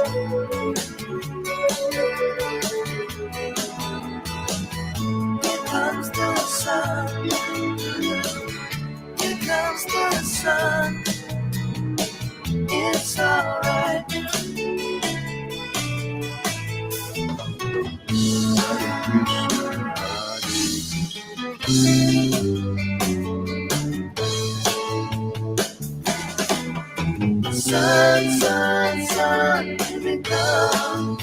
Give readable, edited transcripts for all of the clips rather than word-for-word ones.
Here comes the sun. Here comes the sun. It's alright. Sun, sun, sun, here we come.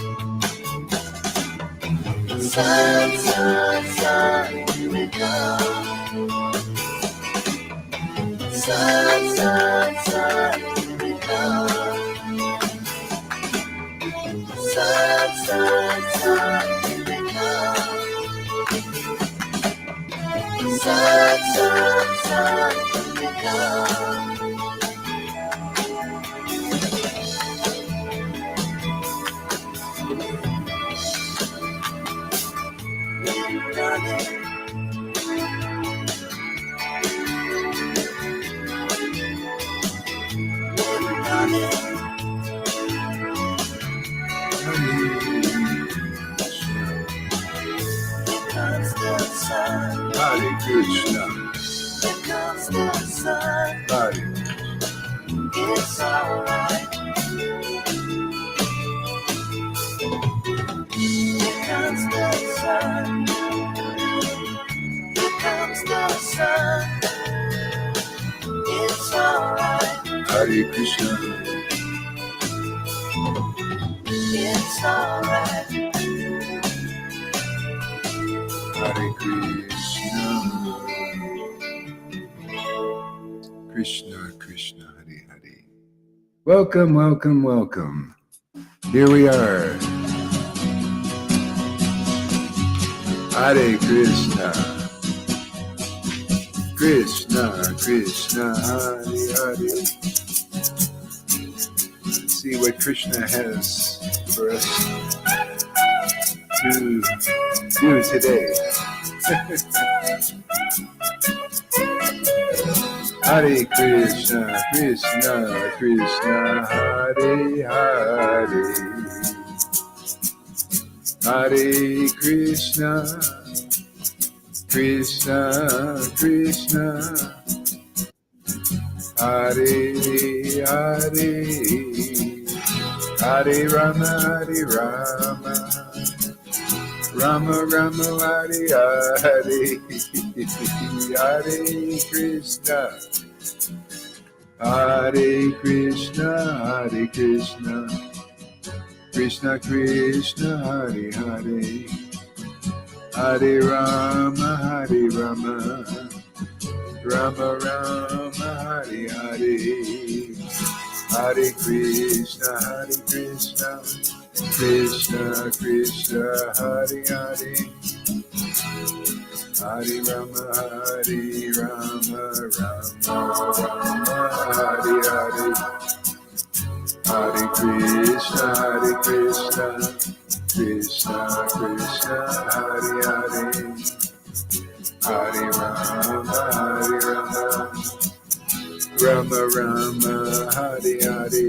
Sun, sun, sun, here we come. Sun, sun, sun, here we come. Sun, sun, sun, here we come. Sun, sun, sun, here we come. Hare Krishna. Here comes the sun. Hare. It's alright. Here comes the sun. Here comes the sun. It's alright. Hare Krishna. It's alright. Hare Krishna. Krishna, Krishna, Hare Hare. Welcome, welcome, welcome. Here we are. Hare Krishna. Krishna, Krishna, Hare Hare. Let's see what Krishna has for us to do today. Hare Krishna, Krishna, Krishna, Hare Hare. Hare Krishna, Krishna, Krishna, Hare Hare. Hare Rama, Hare Rama, Rama Rama, Hare Hare. Hare Krishna, Hare Krishna, Hare Krishna, Krishna Krishna, Hare Hare. Hare Rama, Hare Rama, Rama Rama, Hare Hare. Hare Krishna, Hare Krishna, Krishna Krishna, Hare Hare. Hare Rama, Hare Rama, Rama Rama, Hare Hare. Hare Krishna, Hare Krishna, Krishna Krishna, Hare Hare. Hare Rama, Hare Rama, Rama Rama, Hare Hare.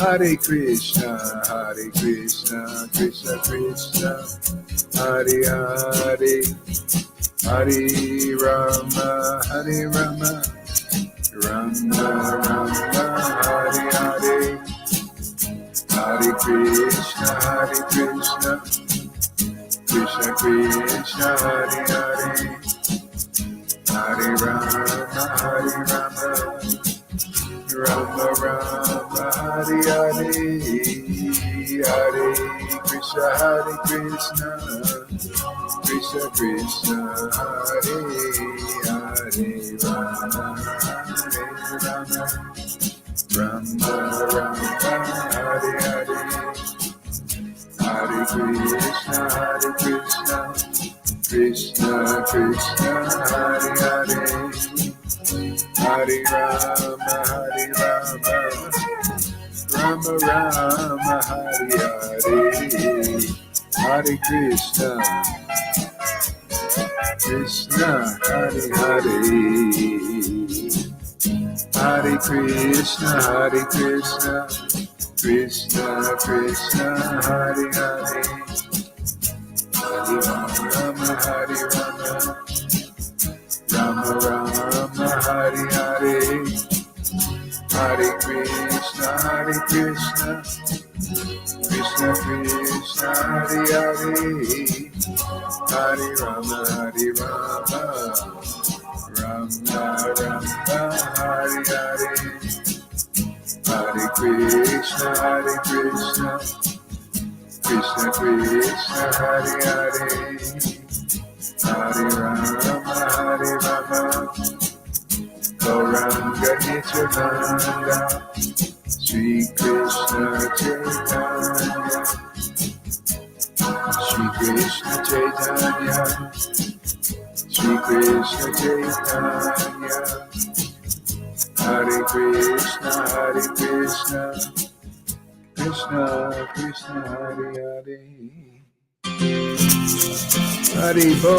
Hare Krishna, Hare Krishna, Krishna Krishna, Hare Hare. Hare Rama, Hare Rama, Rama Rama, Hare Hare. Hare Krishna, Hare Krishna, Krishna Krishna, Hare Hare. Hare Rama, Hare Rama, Rama Rama, Hare Hare. Hare Krishna, Hare Krishna, Krishna Krishna, Hare Hare. Rama, Hare Rama, Rama Rama, Hare Hare. Hare Krishna, Hare Krishna, Krishna Krishna, Hare Hare. Hare Rama, Hare Rama, Rama Rama, Hare Hare. Hare Krishna, Krishna, Hare Hare. Hare Krishna, Hare Krishna, Krishna Krishna, Hare Hare, Hare Rama, Hare Rama, Rama Rama, Hare Hare, Hare Krishna, Hare Krishna, Krishna Krishna, Hare Hare, Hare Rama, Hare Rama, Rama Rama, Hare Hare, Hare Krishna, Hare Krishna, Krishna Krishna, Hare Hare, Hare Rama, Hare Rama, Gauranga Nityananda, Shri Krishna Chaitanya, Shri Krishna Chaitanya, Shri Krishna Chaitanya, Hare Krishna, Hare Krishna, Krishna Krishna, Hare Hare, Hare Bo,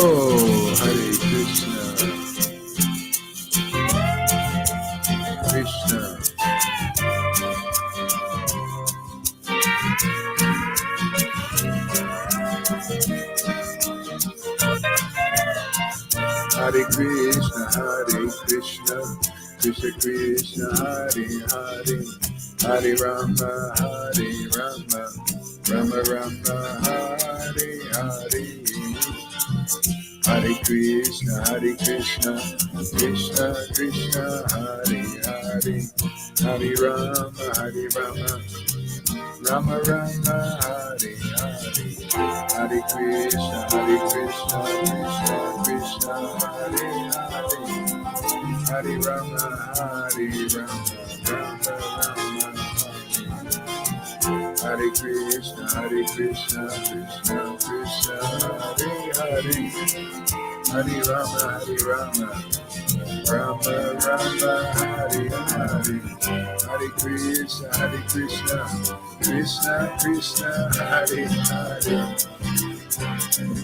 Hare Krishna, Krishna. Hare Krishna, Hare Krishna, Krishna Krishna, Hare Hare, Hare Rama, Hare Rama, Rama Rama, Hare Hare, Hare Krishna, Hare Krishna, Krishna Krishna, Hare Hare, Hare Rama, Hare Rama, Rama Rama, Hare Hare, Hare Krishna, Hare Krishna, Krishna Krishna, Hare Hare, Hare Rama, Hare Rama, Rama Rama, Hare Krishna, Hare Krishna, Krishna Krishna, Hare Hare, Hare Rama, Hare Rama, Rama Rama, Hare Hare, Hare Krishna, Hare Krishna, Krishna Krishna, Hare Hare,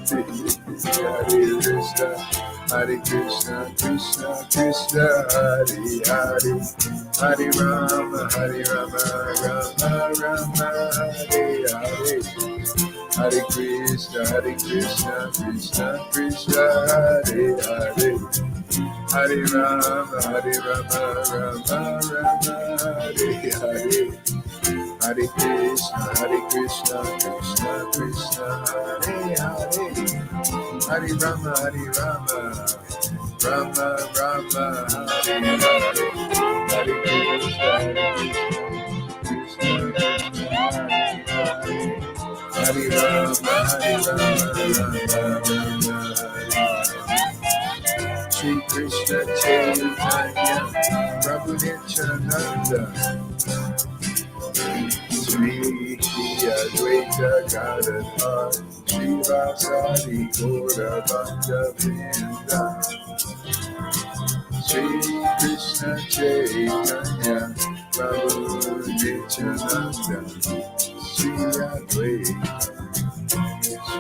Hare Krishna, Hare Krishna, Krishna Krishna, Hare Hare, Hare Rama, Hare Rama, Rama Rama, Hare Hare, Hare Krishna, Krishna Krishna, Hare Hare, Hare Rama, Rama Rama, Hare Hare, Hare Krishna, Krishna Krishna, Hare Hare, Hare Rama, Rama Rama, Hare Hare, Hare Krishna, Krishna Krishna, Hare Rama, Rama Rama, Shri Krishna Chaitanya, Prabhu Nityananda, Shri Advaita Gadadhar, Shri Vasadi Gaura Bhakta Vrinda, Shri Krishna Chaitanya, Prabhu Nityananda, Shri Advaita,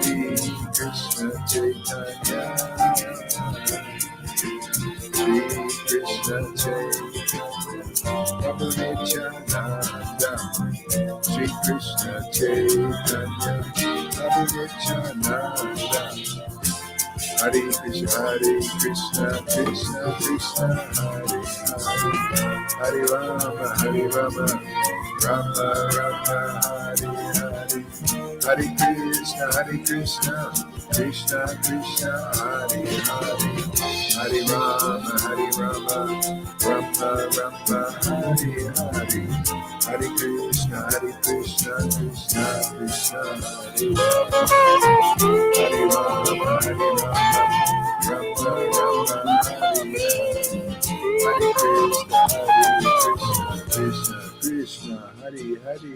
Shri Krishna Chaitanya, Shri Krishna Chaitanya, Prabhu Nityananda, Shri Krishna Chaitanya, Prabhu Nityananda, Hare Krishna, Krishna Krishna, Hare Hare, Hare Rama, Rama Rama, Hare Hare, Hare Krishna, Krishna Krishna, Hare Hare, Hare Rama, Rama Rama, Hare Hare, Hare Krishna, Krishna Krishna, Hare Hare, Hare Rama, Rama Rama, Hare Krishna, Krishna, Hare Hare.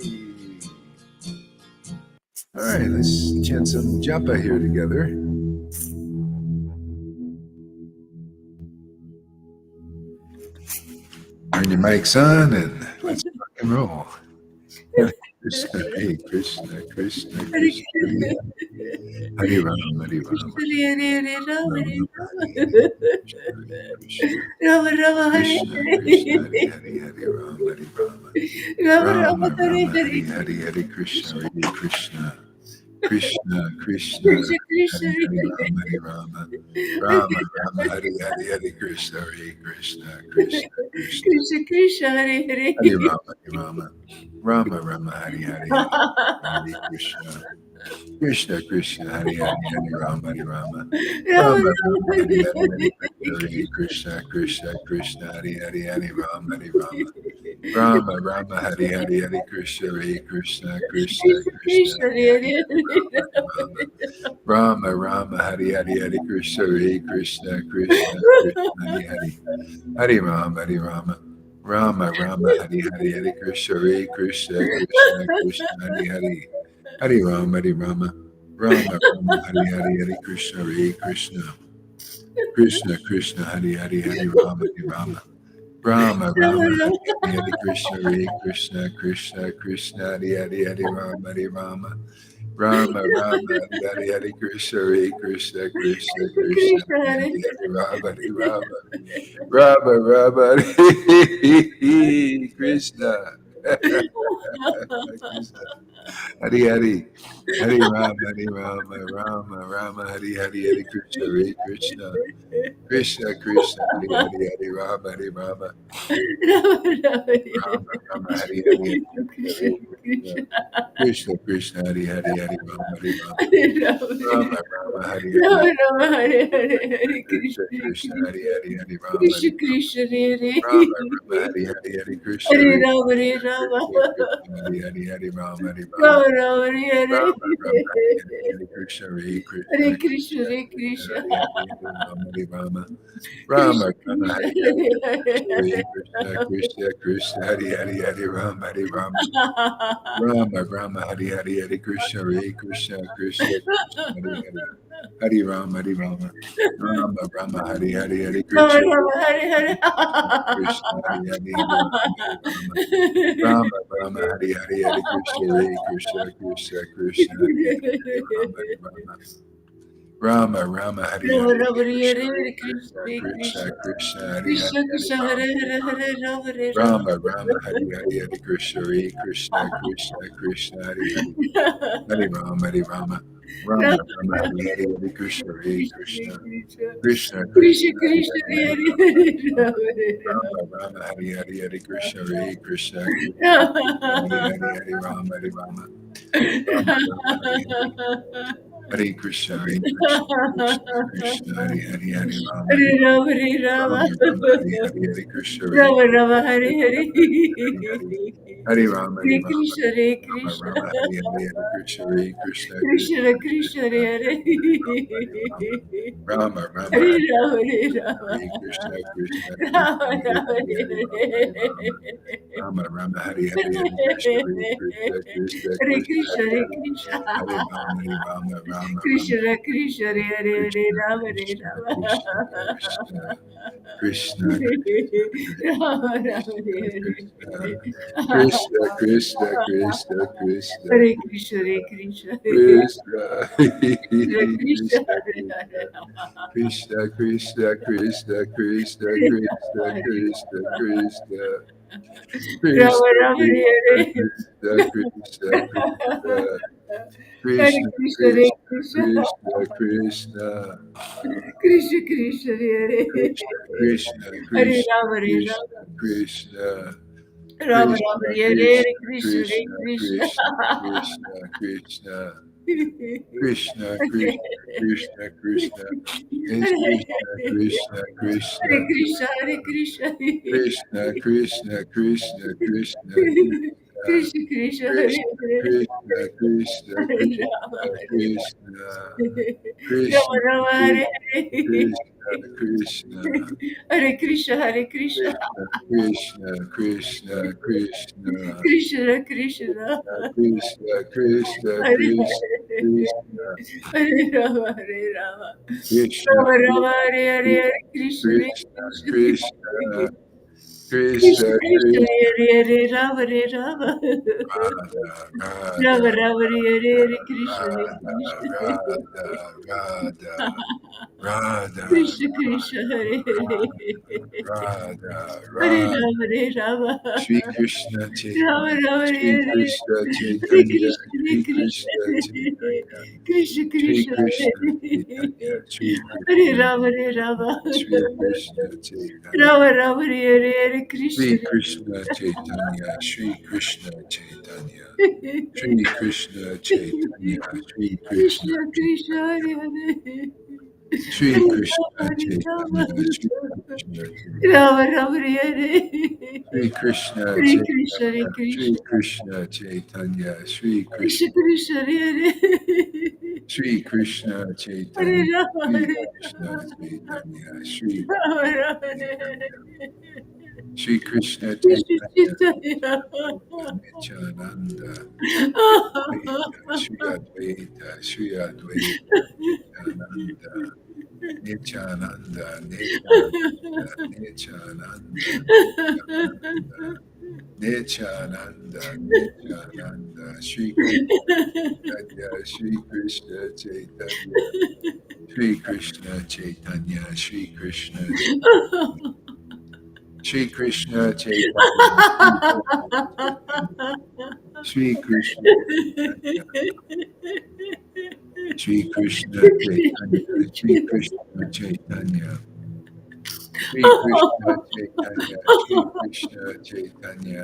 All right, let's chant some japa here together. Turn your mics on and let's rock and roll. Krishna, Hare Krishna, Krishna Hare Krishna, Hare Rama, Hare Rama, Krishna, Hare Rama, Rama Hare Hare Rama, Hare Krishna, Rama Rama, Hare Krishna Krishna, Hare, Hare Hare, Hare Rama, Hare Rama, Rama Rama, Rama Hare Rama, Hare, Hare Hare, Hare Krishna, Hare Krishna, Krishna Krishna, Krishna Hare Krishna, Hare, Rama Hare Rama, Rama Rama, Hare Hare, Hare Krishna, Hare Krishna, Krishna Krishna, Krishna Krishna, Hare Hare Hare. Rama, Hare Rama, Rama Rama, Hare Hare, Hare Hare Krishna, Krishna Krishna, Hare Hare, Hare Rama, Hare Rama, Rama Rama Rama, Rama, Hare Hare, Hare Krishna, Hare Krishna, Krishna Krishna, Hare Hare, Hare Rama, Hare Rama, Rama Rama, Hare Hare, Hare Krishna, Hare Krishna, Krishna Krishna Krishna, Krishna, Hare Hare, Hare Hare Rama, Hare Hare. Rama, Rama Rama, Hare Hare, Hare Krishna, Hare Krishna, Krishna Krishna, Hare Hare, Hare Rama, Hare Rama, Rama Rama, Hare Hare, Hare Krishna, Hare Krishna, Krishna Krishna, Hare Hare, Hare Rama, Hare Rama, Rama Rama, Hare Hare, Hare Krishna, Hare Krishna, Krishna Krishna, Hare Hare, Hare Rama, Hare Rama, Rama Rama Rama, Hare Rama. Hare, Hare Krishna, Hare Krishna, Krishna Krishna, Hare Hare, Hare Rama, Hare Rama, Rama Rama, Hare Hare, Hare Krishna, Hare Krishna, Krishna Krishna, Krishna Hare Hare. Hare, Hare Rama, Hare Rama, Rama Rama, Hare Krishna, Krishna, Hare Hare, Hare Rama, Hare Rama, Rama Rama, Hare Hare, Hare Krishna, Hare Krishna, Krishna Krishna, Hare Hare, Hare Rama, Hare Rama, Rama Rama. Rama Rama, Hare Hare, Hare Krishna, Krishna Hare Krishna, Krishna. Krishna Krishna, Hare Hare, Hare Rama, Hare Rama, Hare Rama. Rama Rama, Hare Hare, Rama Rama, Hare Hare, Hare Krishna Krishna Krishna, Hare Krishna. Hare, Hare Rama, Krishna Hare Rama, Krishna, Hare Rama Rama, Hare Hare, Hare Krishna, Hare Hare Rama, Hare Krishna, Rama. Krishna Krishna, Hare Hare, Hare Rama, Hare Rama, Rama Rama, Hare Hare. Rama Rama, Hare Hare, Hare Krishna, Hare Hare Krishna, Krishna, Krishna Hare Krishna, Krishna. Hare Hare, Hare Rama, Hare Rama, Krishna Rama Rama, Krishna, Hare Hare, Hare Krishna, Hare Krishna, Krishna Krishna, Hare Hare, Hare Rama, Hare Rama, Rama Rama, Hare Hare, Hare Krishna, Hare Krishna, Krishna Krishna, Hare Hare, Hare Rama, Hare Rama, Rama Rama, Hare Hare, Hare Rama Krishna, Rama, Hare Hare. Krishna Krishna, Hare Hare, Hare Rama, Hare Rama, Rama Rama, Hare Hare, Hare Krishna, Hare Krishna, Krishna Krishna, Hare Hare, Hare Rama, Hare Rama, Rama Rama, Hare Hare, Rama Hare Rama, Hare Krishna, Hare, Hare Krishna Krishna, Hare Krishna Krishna. Krishna, Hare Hare, Krishna Hare Krishna, Rama, Hare Hare Hare, Rama, Hare Rama, Hare Rama. Rama Rama, Hare Hare, Hare Krishna, Hare Krishna, Krishna Krishna, Hare Hare, Hare Rama, Hare Rama, Rama Rama Rama, Rama, Hare Hare, Hare Krishna, Hare Krishna Hare Krishna, Krishna. Krishna Krishna Krishna, Hare Krishna, Hare, Hare Hare Rama, Hare Hare Rama, Rama, Hare Rama. Rama Rama, Hare Hare, Hare Krishna, Hare Krishna, Krishna Krishna, Hare Rama Hare, Hare Rama, Hare Rama, Rama Rama, Hare Hare, Hare Krishna, Hare Krishna, Krishna Krishna, Hare Hare, Hare Rama, Hare Hare Rama, Hare Rama. Rama, Rama Hare Hare, Hare Krishna, Hare Rama Krishna, Rama, Hare Krishna Hare. Krishna, Hare Hare, Hare Rama, Hare Hare Rama, Krishna, Hare Rama Krishna. Rama, Hare Hare, Hare Krishna, Hare Krishna, Krishna Krishna Krishna, Krishna, Hare Hare. Hare Rama, Hare Rama, Rama Rama, Hare Hare Rama, Hare, Hare Krishna, Rama. Hare Krishna, Krishna Krishna, Rama Hare Rama, Hare, Hare Hare Rama, Hare Rama, Hare. Rama Rama, Hare Hare, Hare Krishna, Hare Krishna, Krishna Hare Krishna, Krishna, Hare Hare Hare, Krishna. Hare Rama, Hare Rama, Rama Rama, Krishna Krishna, Hare Hare, Hare Krishna Rama, Hare Krishna, Rama. Krishna Krishna, Krishna Krishna, Rama Rama, Krishna Hare Krishna, Hare. Krishna Krishna, Krishna Krishna, Hare Krishna, Hare Krishna. Krishna, Krishna Krishna, Krishna Hare Krishna, Hare Rama. Krishna Krishna, Krishna Krishna, Krishna Krishna, Krishna Rama Krishna Rama, Krishna, Hare Krishna Krishna, Krishna Hare Krishna Krishna, Hare Krishna, Krishna. Krishna Krishna, Krishna Krishna, Hare Krishna Krishna, Hare Krishna Rama, Hare Krishna, Rama. Krishna Rama Krishna, Rama, Hare Krishna, Krishna, Hare Krishna, Krishna. Krishna, Krishna, Krishna, Krishna, Krishna, Krishna, Krishna, is Krishna, Krishna, Hare Krishna, Krishna, Hare Krishna. Krishna, Krishna, Krishna, Krishna, Krishna Krishna, Hare Krishna, Hare. Krishna, Krishna, Hare Rama, Krishna, Hare Krishna, Rama, Krishna, Rama, Hare Hare. Krishna, Krishna, Hare Krishna, Hare Krishna. Krishna, Krishna, Krishna, Krishna, Krishna Krishna. Krishna, Krishna, Hare Krishna, Hare. Krishna, Hare Rama, Hare Rama. Krishna, Rama Krishna, Rama, Hare Hare, Hare Krishna, Hare Krishna, Krishna. Krishna, Krishna, Krishna Krishna Krishna, Hare Rama Radha, Rama Radha, Rama Hare Krishna Radha, Radha, Radha, Radha, Krishna Krishna Hare Radha, Hare Radha. Hare Rama Shri Krishna Rama Chaitanya, Rama Shri Hare Krishna Hare Chaitanya, Krishna Hare Shri Krishna Krishna Chaitanya, Krishna Shri Krishna Krishna Hare Chaitanya, Shri Hare Krishna Rama Hare Chaitanya, Rama Shri Krishna Chaitanya, Rama Rama Hare Shri Krishna Krishna Chaitanya, Shri Krishna Chaitanya, Shri Krishna Chaitanya, Shri Krishna Krishna Krishna Chaitanya, Hare Hare Shri Hare Krishna Rama Hare Rama Chaitanya, Shri Krishna Chaitanya, Rama Rama Hare Shri Krishna Hare Krishna Chaitanya, Hare Shri Krishna Krishna Chaitanya, Shri Krishna Krishna Krishna Hare Shri Krishna Hare Chaitanya, Rama Shri Hare Krishna Chaitanya, Shri Rama Rama Chaitanya, Hare Shri Krishna Krishna Chaitanya, Chaitanya Nityananda, Advaita, Shri Advaita, Shri Advaita, Nityananda, Nityananda, Nityananda, Nityananda, Nityananda, Nityananda, Nityananda, Shri Krishna Chaitanya, Shri Krishna Chaitanya, Shri Krishna Chaitanya, Shri Krishna Chaitanya, Shri Krishna Chaitanya, Shri Krishna Chaitanya, Shri Krishna Chaitanya, Shri Krishna Chaitanya,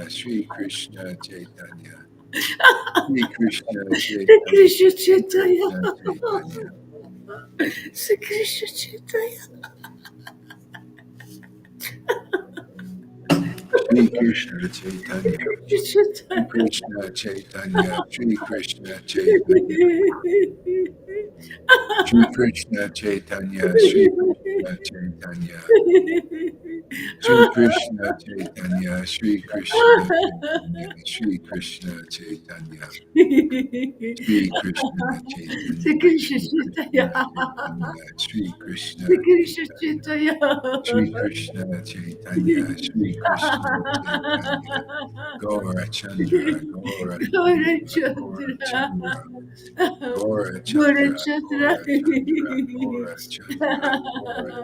Shri Krishna Chaitanya, Shri Krishna Chaitanya, Shri Krishna Chaitanya, Shri Krishna Chaitanya, Krishna Shri Chaitanya Krishna Chaitanya, Krishna Chaitanya Shri Krishna Chaitanya, Krishna Shri Chaitanya Krishna Chaitanya, Shri Krishna Chaitanya, Shri Krishna Chaitanya, Shri Krishna Chaitanya, Shri Krishna Chaitanya, Shri Krishna Chaitanya, Shri Krishna Chaitanya, Shri Krishna Chaitanya, Krishna Shri Chaitanya Krishna Chaitanya, Shri Krishna Krishna Chaitanya, Chaitanya Shri Krishna Chaitanya, Shri Krishna Chaitanya, Gaura Chandra, Gaura Gaura Chandra, Gaura Chandra Chandra, Gaura Gaura Chandra,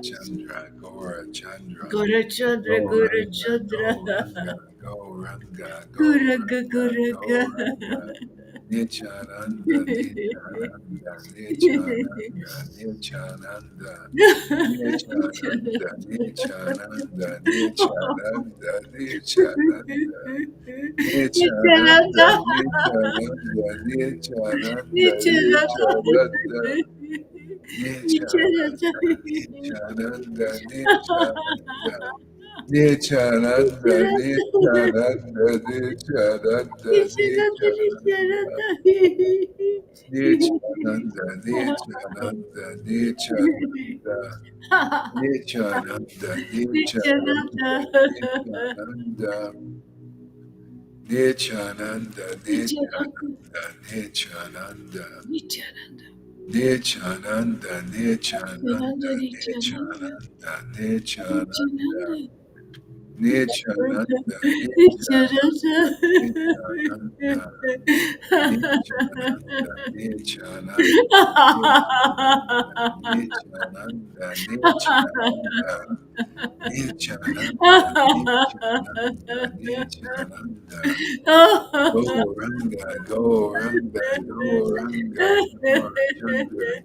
Chandra Gaura Chandra, Gaura Chandra, Gaura Chandra, Gaura Chandra, Gaura Chandra Gaura Gauranga, Chandra Gauranga, Gauranga, Guraga Gauranga, Guraga Gauranga, Nityananda, Nityananda, Nityananda, Nityananda, Nityananda, Nityananda, Nityananda, Nityananda, Nityananda, Nityananda Nityananda, Nityananda, Nityananda Nityananda, Nityananda Nityananda, Nityananda, Nityananda, Nityananda, Nityananda, Nityananda, Nityananda Nityananda, Nityananda, Nityananda, Nityananda, Nityananda, Nityananda Nityananda, Nityananda, Nityananda, Nityananda, Nityananda, Nityananda Nityananda, Nityananda, Nityananda Nityananda Nityananda, Nityananda, Nityananda Nityananda, Nityananda, Nityananda, Nityananda, Nityananda, Nityananda, Nityananda, Nityananda, Nityananda, Nityananda, Nityananda, Gauranga, Gauranga, Gauranga,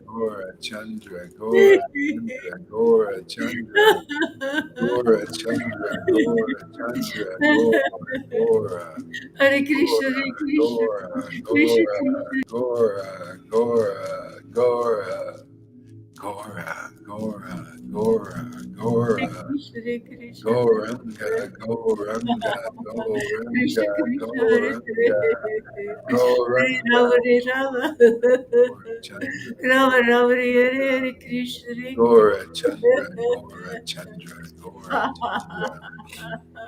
Gaura Chandra, Gaura Chandra, Gaura Chandra, Gaura Chandra, Gaura Chandra, Gaura Chandra, Gaura, Gaura, Hare Krishna, Gora, Hare Krishna, Gora, Krishna Gora, Krishna, Gora, Gora, Gora, Gora, Gora, Gora, Hare Gora, Krishna, Hare Krishna, Goranga, Goranga, Goranga, Krishna Krishna, Hare Goranga, Hare, Hare Goranga, Rama, Hare Rama, Gora Chandra, Rama Rama, Hare Hare Krishna, Hare Gora Chandra, Gora Chandra, Gora Chandra,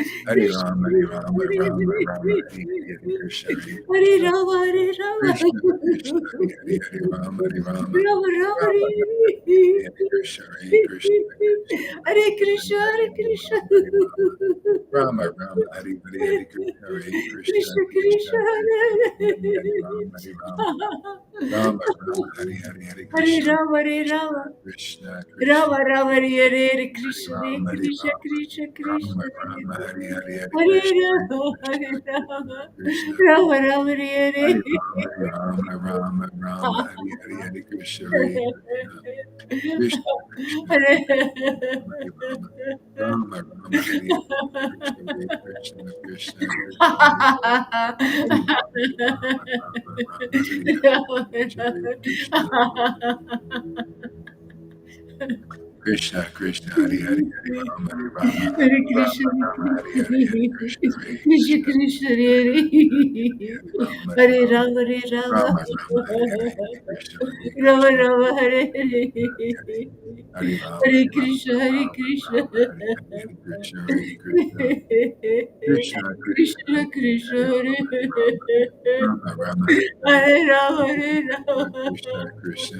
Hari Rama, Hari Rama, Rama Rama, Hari Hari Krishna, Hari Hare Krishna, Rama, Hare Rama. Krishna Krishna, Hari Hari, Hari Rama, Hari Rama, Rama Rama, Rama Hare Rama, Hari Hari Krishna, Hari Krishna, Krishna Hare Krishna, Krishna, Hari Hare Hari Krishna. Rama, Hari Rama, Rama Rama, Hari Hari, Hari Krishna, Hari Krishna, Krishna Krishna Krishna, Krishna, Hare Hari Hari Rama, Hari Rama, Rama Rama, Hari Hari, Hari Hare Krishna, Rama, Hare Krishna Rama. Krishna Krishna, Rama Rama, Hare Hare Hari Krishna, Rama, Hari Krishna Rama, Krishna Rama Krishna. Rama, Hari Hari, Hari Hare Krishna, Hari Rama, Krishna, Hare Krishna Rama. Krishna. Rama Rama, Hare Hari Hare. Rama, Hari Rama, Rama Rama, Hari Hari, Hari Krishna, Hari Krishna, Krishna Krishna, Hari Rama, Rama Rama, Hari Hari, Krishna, Hari Krishna, Krishna Krishna, Hari Rama, Rama Rama, Rama, Hari Hari, Krishna, Hari Krishna, Krishna Krishna, Hari Hari, Hari Rama, Hari Rama, Hare Rama Krishna,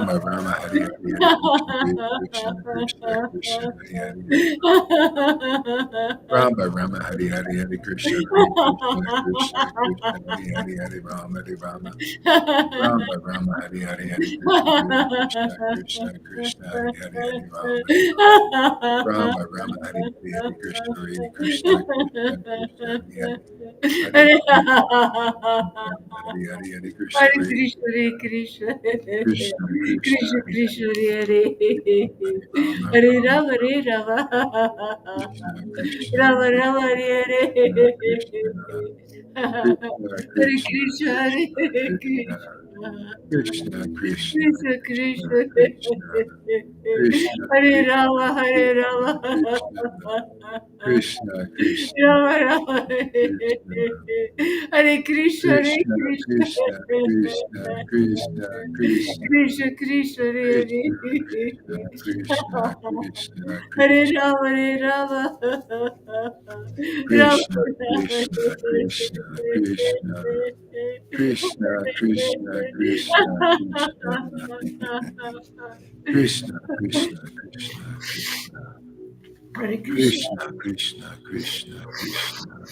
Rama, Hari Hari, Hari Krishna, Hari Krishna Krishna, Krishna, Hare Hari Rama, Hari Hare Rama, Rama, Hare Rama. Rama Rama, Hari Hari, Hari Krishna, Hari Rama Krishna, Rama, Hare Hare. Hari Rama, Hare Hari Krishna, Rama, Hare Rama Krishna. Rama, Hari Hari, Hari Krishna, Hari Krishna, Krishna Krishna, Krishna Hari Hari, Krishna, Hari Hare Rama, Hari Rama, Rama Rama, Hari Hari, Hare Rama, Krishna Hare Rama. Krishna Krishna, Hari Hari, Rama Rama, Hari Hari, Hari Krishna, Hari Krishna Krishna Krishna, Hari Hari, Hari Rama Rama, Hari Hari, Hari Krishna, Hari Krishna Krishna Krishna, Hari Hari, Hari Rama, Hari Rama, Rama Rama, Hari Hari, Hari Krishna, Hari Krishna Krishna Krishna, Hari Hari, Hari Rama, Hari Rama Rama, Hari Hari, Hari Krishna, Hari Krishna Krishna Krishna, Hari Hari, Hari Rama, Hari Hari, Hari Krishna, Hare Hari Krishna, Hare Krishna, Krishna Krishna, Krishna Hari Hari, Krishna, Hare Hari Rama, Hare, Hare Rama Rama, Hare Rama, Krishna Krishna Rama Rama, Krishna Hare Krishna Hare, Krishna Krishna Hare Krishna Krishna, Hare Krishna Krishna, Krishna Krishna Krishna Krishna Krishna, Krishna Krishna Hare Krishna Rama, Hare Krishna Rama, Krishna Krishna Krishna Rama Rama, Krishna Hare Krishna, Hare Krishna Krishna Krishna Krishna.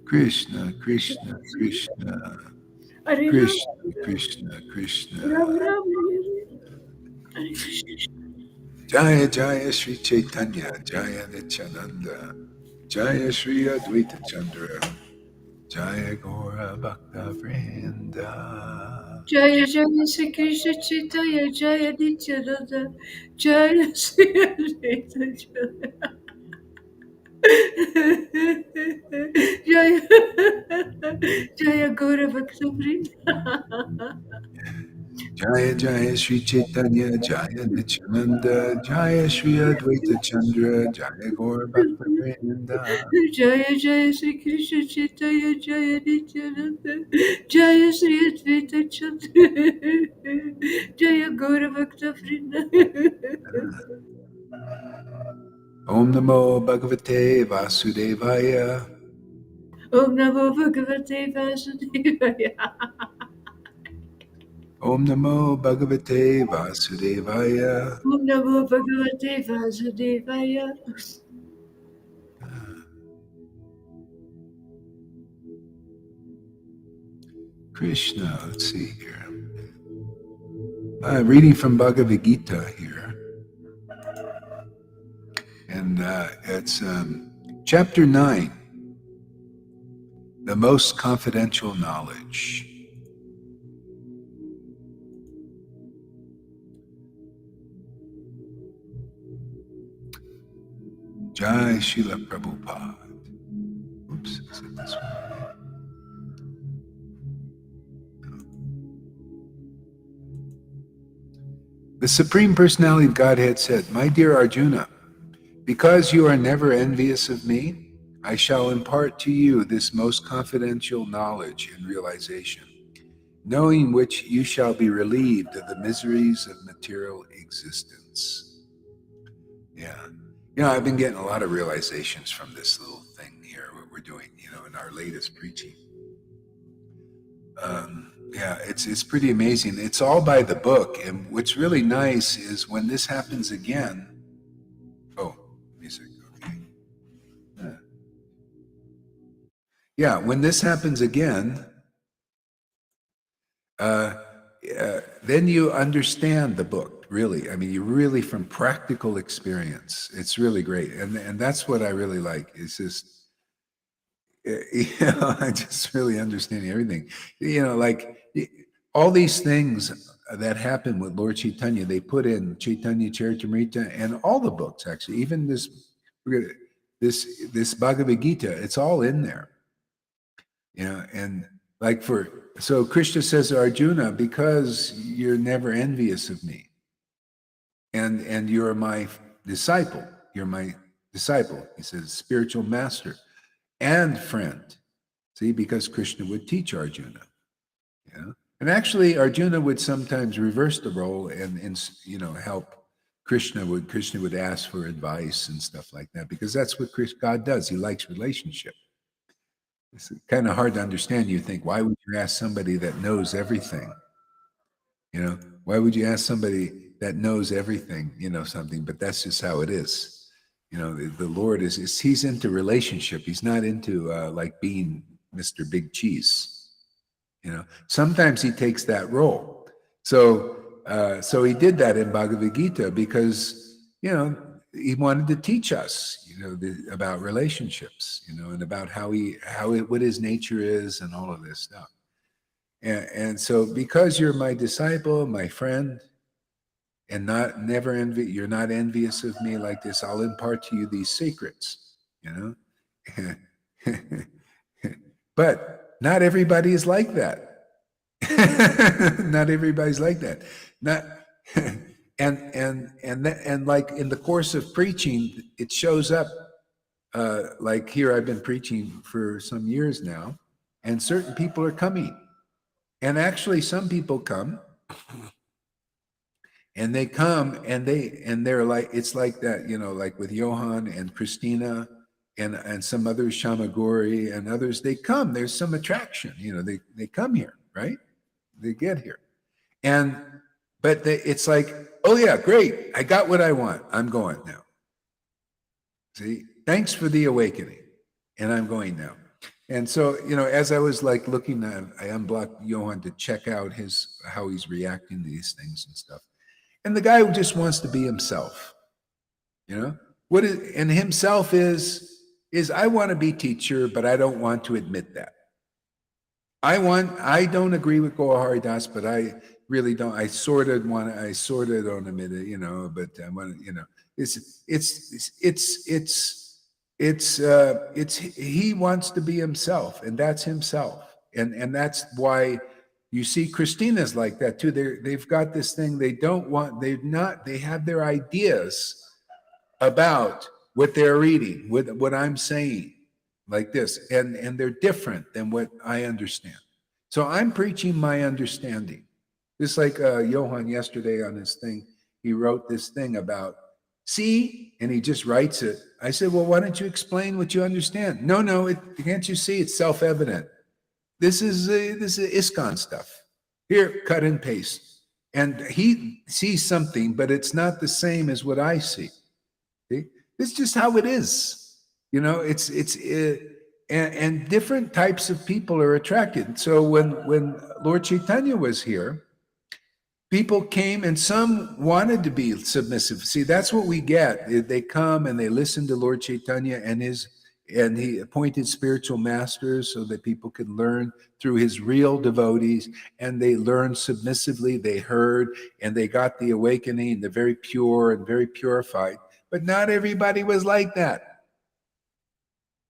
Krishna Krishna Krishna Krishna, Hare Krishna Krishna Krishna Krishna Hare, Krishna Hare Rama, Hare Rama, Rama Krishna Krishna Krishna Krishna Krishna Krishna Krishna Krishna Krishna Krishna Krishna Krishna Hare Krishna. Krishna Krishna Krishna Krishna Krishna Krishna Krishna Hare Rama, Krishna Krishna Rama Krishna Rama, Hare Krishna. Jaya Jaya Sri Chaitanya Jaya Nityananda Jaya Sri Advaita Chandra Jaya Gora Bhakta Vrinda Jaya Jaya Sri Krishna Chaitanya Jaya Nityananda Jaya Sri Advaita Chandra. Jaya Jaya Gaura Bhakta Vrinda. Jaya Jaya Sri Chaitanya Jaya Nityananda Jaya Sri Advaita Chandra Jaya Gora Bhakta Vrinda Jaya Jaya Sri Krishna Chaitanya Jaya Nityananda Jaya Sri Advaita Chandra Jaya Gaura Bhakta Vrinda. Om Namo Bhagavate Vasudevaya Om Namo Bhagavate Vasudevaya. Om Namo Bhagavate Vasudevaya Om Namo Bhagavate Vasudevaya. Krishna, let's see here. Reading from Bhagavad Gita here. And it's chapter 9, the most confidential knowledge. Jai Srila Prabhupada. Oops, is it this one? The Supreme Personality of Godhead said, "My dear Arjuna, because you are never envious of me, I shall impart to you this most confidential knowledge and realization, knowing which you shall be relieved of the miseries of material existence." Yeah. I've been getting a lot of realizations from this little thing here, what we're doing, in our latest preaching. Yeah, it's pretty amazing. It's all by the book, and what's really nice is when this happens again. Oh, music. Okay. Uh, yeah, when this happens again, uh, then you understand the book, really. I mean, you really, from practical experience, it's really great. And that's what I really like. It's just, I just really understanding everything. Like all these things that happen with Lord Chaitanya, they put in Chaitanya Charitamrita and all the books, actually, even this Bhagavad Gita, it's all in there. And like so Krishna says to Arjuna, because you're never envious of me, and you're my disciple, he says, spiritual master and friend. See, because Krishna would teach Arjuna, and actually Arjuna would sometimes reverse the role and help. Krishna would ask for advice and stuff like that, because that's what God does. He likes relationship. It's kind of hard to understand. You think, why would you ask somebody that knows everything? Why would you ask somebody that knows everything, something? But that's just how it is. The Lord he's into relationship. He's not into like being Mr. Big Cheese. Sometimes he takes that role. So he did that in Bhagavad Gita because, he wanted to teach us, about relationships, and about what his nature is and all of this stuff. And so because you're my disciple, my friend, and you're not envious of me like this, I'll impart to you these secrets, But not everybody is like that. Not everybody's like that. Not and like in the course of preaching, it shows up. Like here, I've been preaching for some years now, and certain people are coming, and actually, some people come, and they come, and they're like, it's like that, like with Johan and Christina, and some others, Shamagori and others. They come. There's some attraction. They come here, right? They get here. But it's like, oh yeah, great. I got what I want. I'm going now. See, thanks for the awakening. And I'm going now. And so, as I was like looking at, I unblocked Johan to check out how he's reacting to these things and stuff. And the guy who just wants to be himself, and himself is I want to be teacher, but I don't want to admit that. I don't agree with Gaur Hari Das, but I really don't. I sort of don't admit it, but I want to, he wants to be himself, and that's himself. And that's why you see Christina's like that too. They've got this thing, they have their ideas about what they're reading, what I'm saying, like this, and they're different than what I understand. So I'm preaching my understanding. Just like Johan yesterday on his thing, he wrote this thing about, see, and he just writes it. I said, well, why don't you explain what you understand? No, can't you see? It's self-evident. This is ISKCON stuff. Here, cut and paste. And he sees something, but it's not the same as what I see. See? It's just how it is. And different types of people are attracted. So when Lord Chaitanya was here, people came and some wanted to be submissive. See, that's what we get. They come and they listen to Lord Chaitanya and he appointed spiritual masters so that people could learn through his real devotees, and they learned submissively. They heard and they got the awakening. They're very pure and very purified. But not everybody was like that.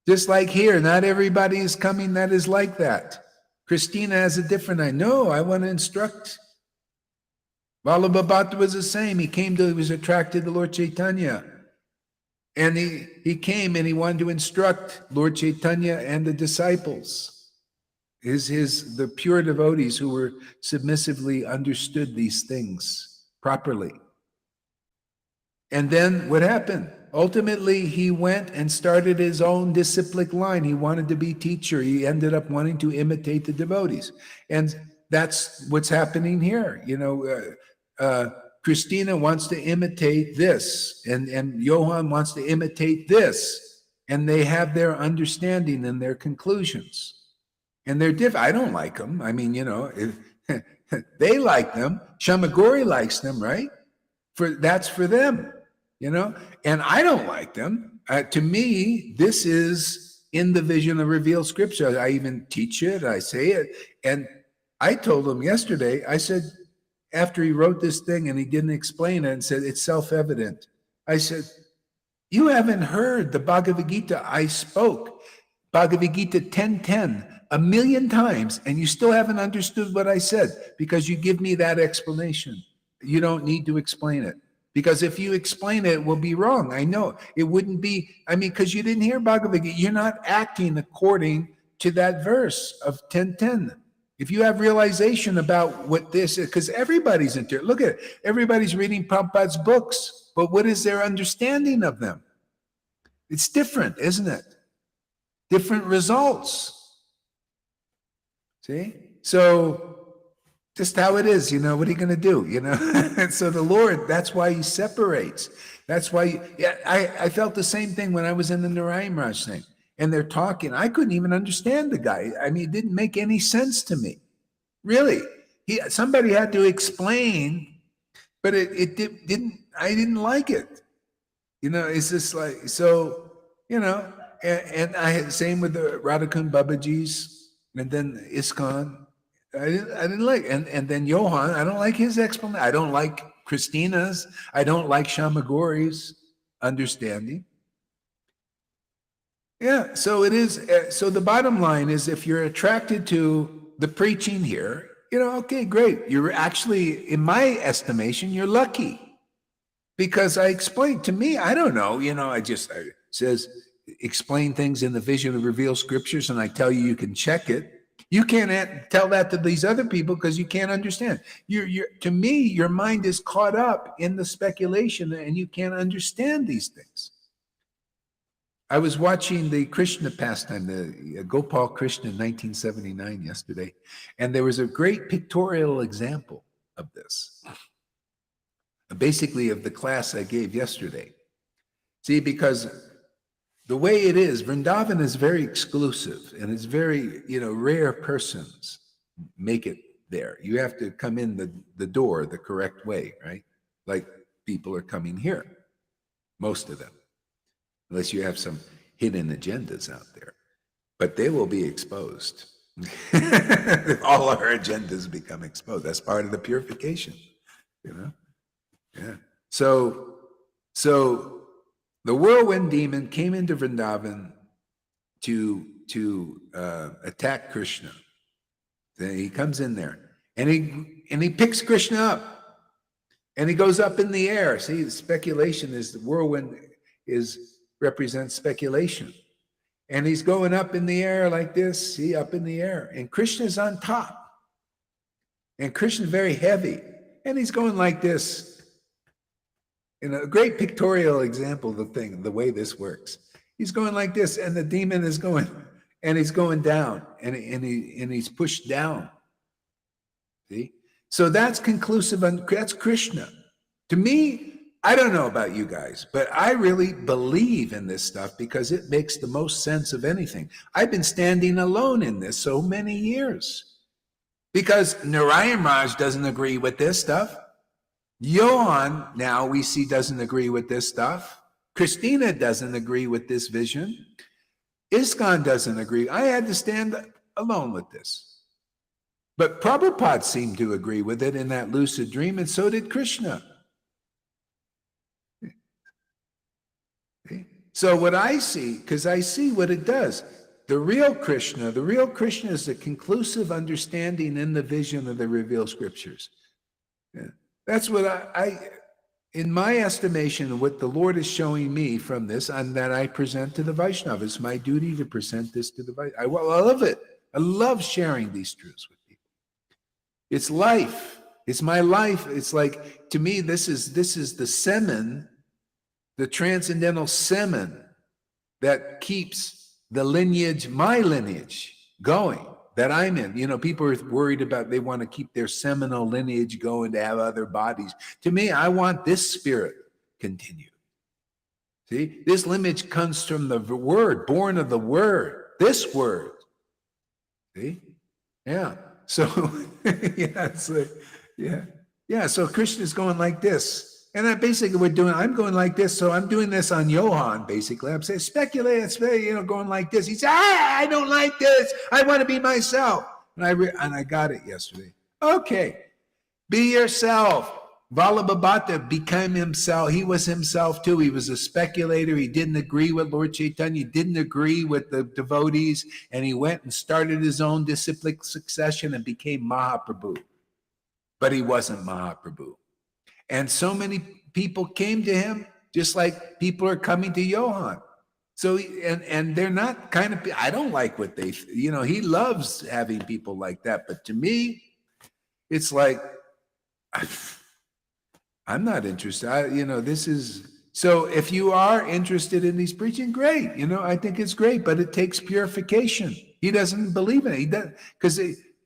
Just like here, not everybody is coming that is like that. Christina has a different idea. No, I want to instruct. Vallabha Bhatta was the same. He was attracted to Lord Chaitanya. And he came and he wanted to instruct Lord Chaitanya and the disciples. The pure devotees who were submissively understood these things properly. And then what happened? Ultimately, he went and started his own disciplic line. He wanted to be teacher. He ended up wanting to imitate the devotees. And that's what's happening here. Christina wants to imitate this, and Johann wants to imitate this. And they have their understanding and their conclusions. And they're different. I don't like them. I mean, they like them. Shamagori likes them, right? That's for them. And I don't like them. To me, this is in the vision of revealed scripture. I even teach it, I say it. And I told him yesterday, I said, after he wrote this thing and he didn't explain it and said, it's self-evident. I said, you haven't heard the Bhagavad Gita. I spoke Bhagavad Gita 10:10 a million times, and you still haven't understood what I said because you give me that explanation. You don't need to explain it. Because if you explain it, it will be wrong. I know it wouldn't be, because you didn't hear Bhagavad Gita. You're not acting according to that verse of 10:10. If you have realization about what this is, because everybody's into it. Look at it. Everybody's reading Prabhupada's books, but what is their understanding of them? It's different, isn't it? Different results. See? So just how it is, what are you going to do, And so the Lord, that's why he separates. That's why, I felt the same thing when I was in the Narayan Raj thing. And they're talking. I couldn't even understand the guy. It didn't make any sense to me. Really. Somebody had to explain, but it didn't, I didn't like it. It's just like, so, and I had the same with the Radhakund Babaji's and then ISKCON. I didn't like, and then Johann, I don't like his explanation. I don't like Christina's. I don't like Shamagori's understanding. Yeah, so it is. So the bottom line is, if you're attracted to the preaching here, okay, great. You're actually, in my estimation, you're lucky, because I explained to me. I don't know. It says explain things in the vision of revealed scriptures, and I tell you can check it. You can't tell that to these other people because you can't understand. To me, your mind is caught up in the speculation and you can't understand these things. I was watching the Krishna pastime, the Gopal Krishna in 1979 yesterday, and there was a great pictorial example of this, basically of the class I gave yesterday. See, because the way it is, Vrindavan is very exclusive, and it's very, rare persons make it there. You have to come in the door the correct way, right? Like people are coming here, most of them, unless you have some hidden agendas out there. But they will be exposed. All our agendas become exposed. That's part of the purification, Yeah. So the whirlwind demon came into Vrindavan to attack Krishna. Then he comes in there and he picks Krishna up and he goes up in the air. See, the speculation is the whirlwind represents speculation. And he's going up in the air like this, see, up in the air. And Krishna's on top. And Krishna's very heavy. And he's going like this. A great pictorial example of the way this works. He's going like this, and the demon is going, and he's going down, and he's pushed down. See? So that's conclusive, that's Krishna. To me, I don't know about you guys, but I really believe in this stuff because it makes the most sense of anything. I've been standing alone in this so many years because Narayan Raj doesn't agree with this stuff. Johann, now we see, doesn't agree with this stuff. Christina doesn't agree with this vision. ISKCON doesn't agree. I had to stand alone with this. But Prabhupada seemed to agree with it in that lucid dream, and so did Krishna. So what I see, because I see what it does, the real Krishna is the conclusive understanding in the vision of the revealed scriptures. Yeah. That's what I, in my estimation, what the Lord is showing me from this, and that I present to the Vaishnava. It's my duty to present this to the Vaishnava. I love it. I love sharing these truths with people. It's life. It's my life. It's like, to me, this is the semen the transcendental semen that keeps the lineage, my lineage, going that I'm in. You know, people are worried about, they want to keep their seminal lineage going to have other bodies. To me, I want this spirit continued. See, this lineage comes from the word, born of the word, this word. See? Yeah. So, yeah, it's like, yeah. Yeah. So Krishna's going like this. And I basically I'm going like this. So I'm doing this on Johan, basically. I'm saying, speculate, going like this. He said, I don't like this. I want to be myself. And I got it yesterday. Okay. Be yourself. Vallabhabhata became himself. He was himself too. He was a speculator. He didn't agree with Lord Chaitanya, didn't agree with the devotees, and he went and started his own disciplic succession and became Mahaprabhu. But he wasn't Mahaprabhu. And so many people came to him, just like people are coming to Johan. So, and they're not kind of, I don't like what they, he loves having people like that. But to me, it's like, I'm not interested. This is, so if you are interested in these preaching, great. I think it's great, but it takes purification. He doesn't believe in it. He doesn't, because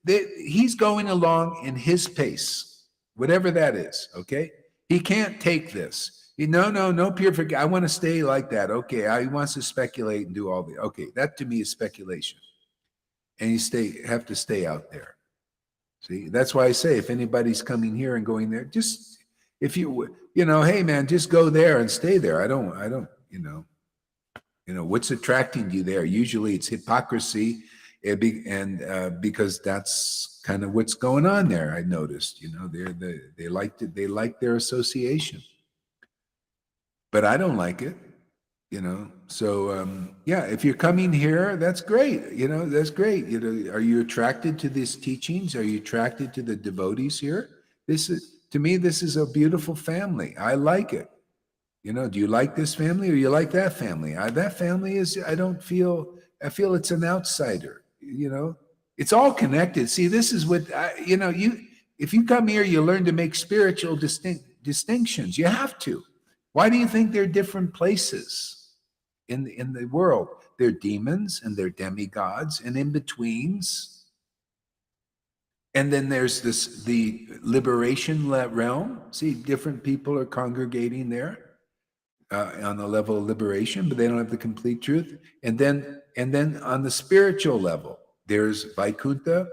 he's going along in his pace, whatever that is. Okay. He can't take this. No purification. I want to stay like that. Okay. He wants to speculate and do all the, okay. That to me is speculation. And you have to stay out there. See, that's why I say, if anybody's coming here and going there, just, if hey man, just go there and stay there. I don't, what's attracting you there? Usually it's hypocrisy, and because that's kind of what's going on there. I noticed, they like their association, but I don't like it. So if you're coming here, that's great. That's great. Are you attracted to these teachings? Are you attracted to the devotees here? To me, this is a beautiful family. I like it. Do you like this family or you like that family? That family is, I feel it's an outsider. It's all connected. See, this is what, if you come here, you learn to make spiritual distinctions. You have to. Why do you think they're different places in the world? They're demons and they're demigods and in-betweens. And then there's the liberation realm. See, different people are congregating there on the level of liberation, but they don't have the complete truth. And then on the spiritual level, there's Vaikuntha,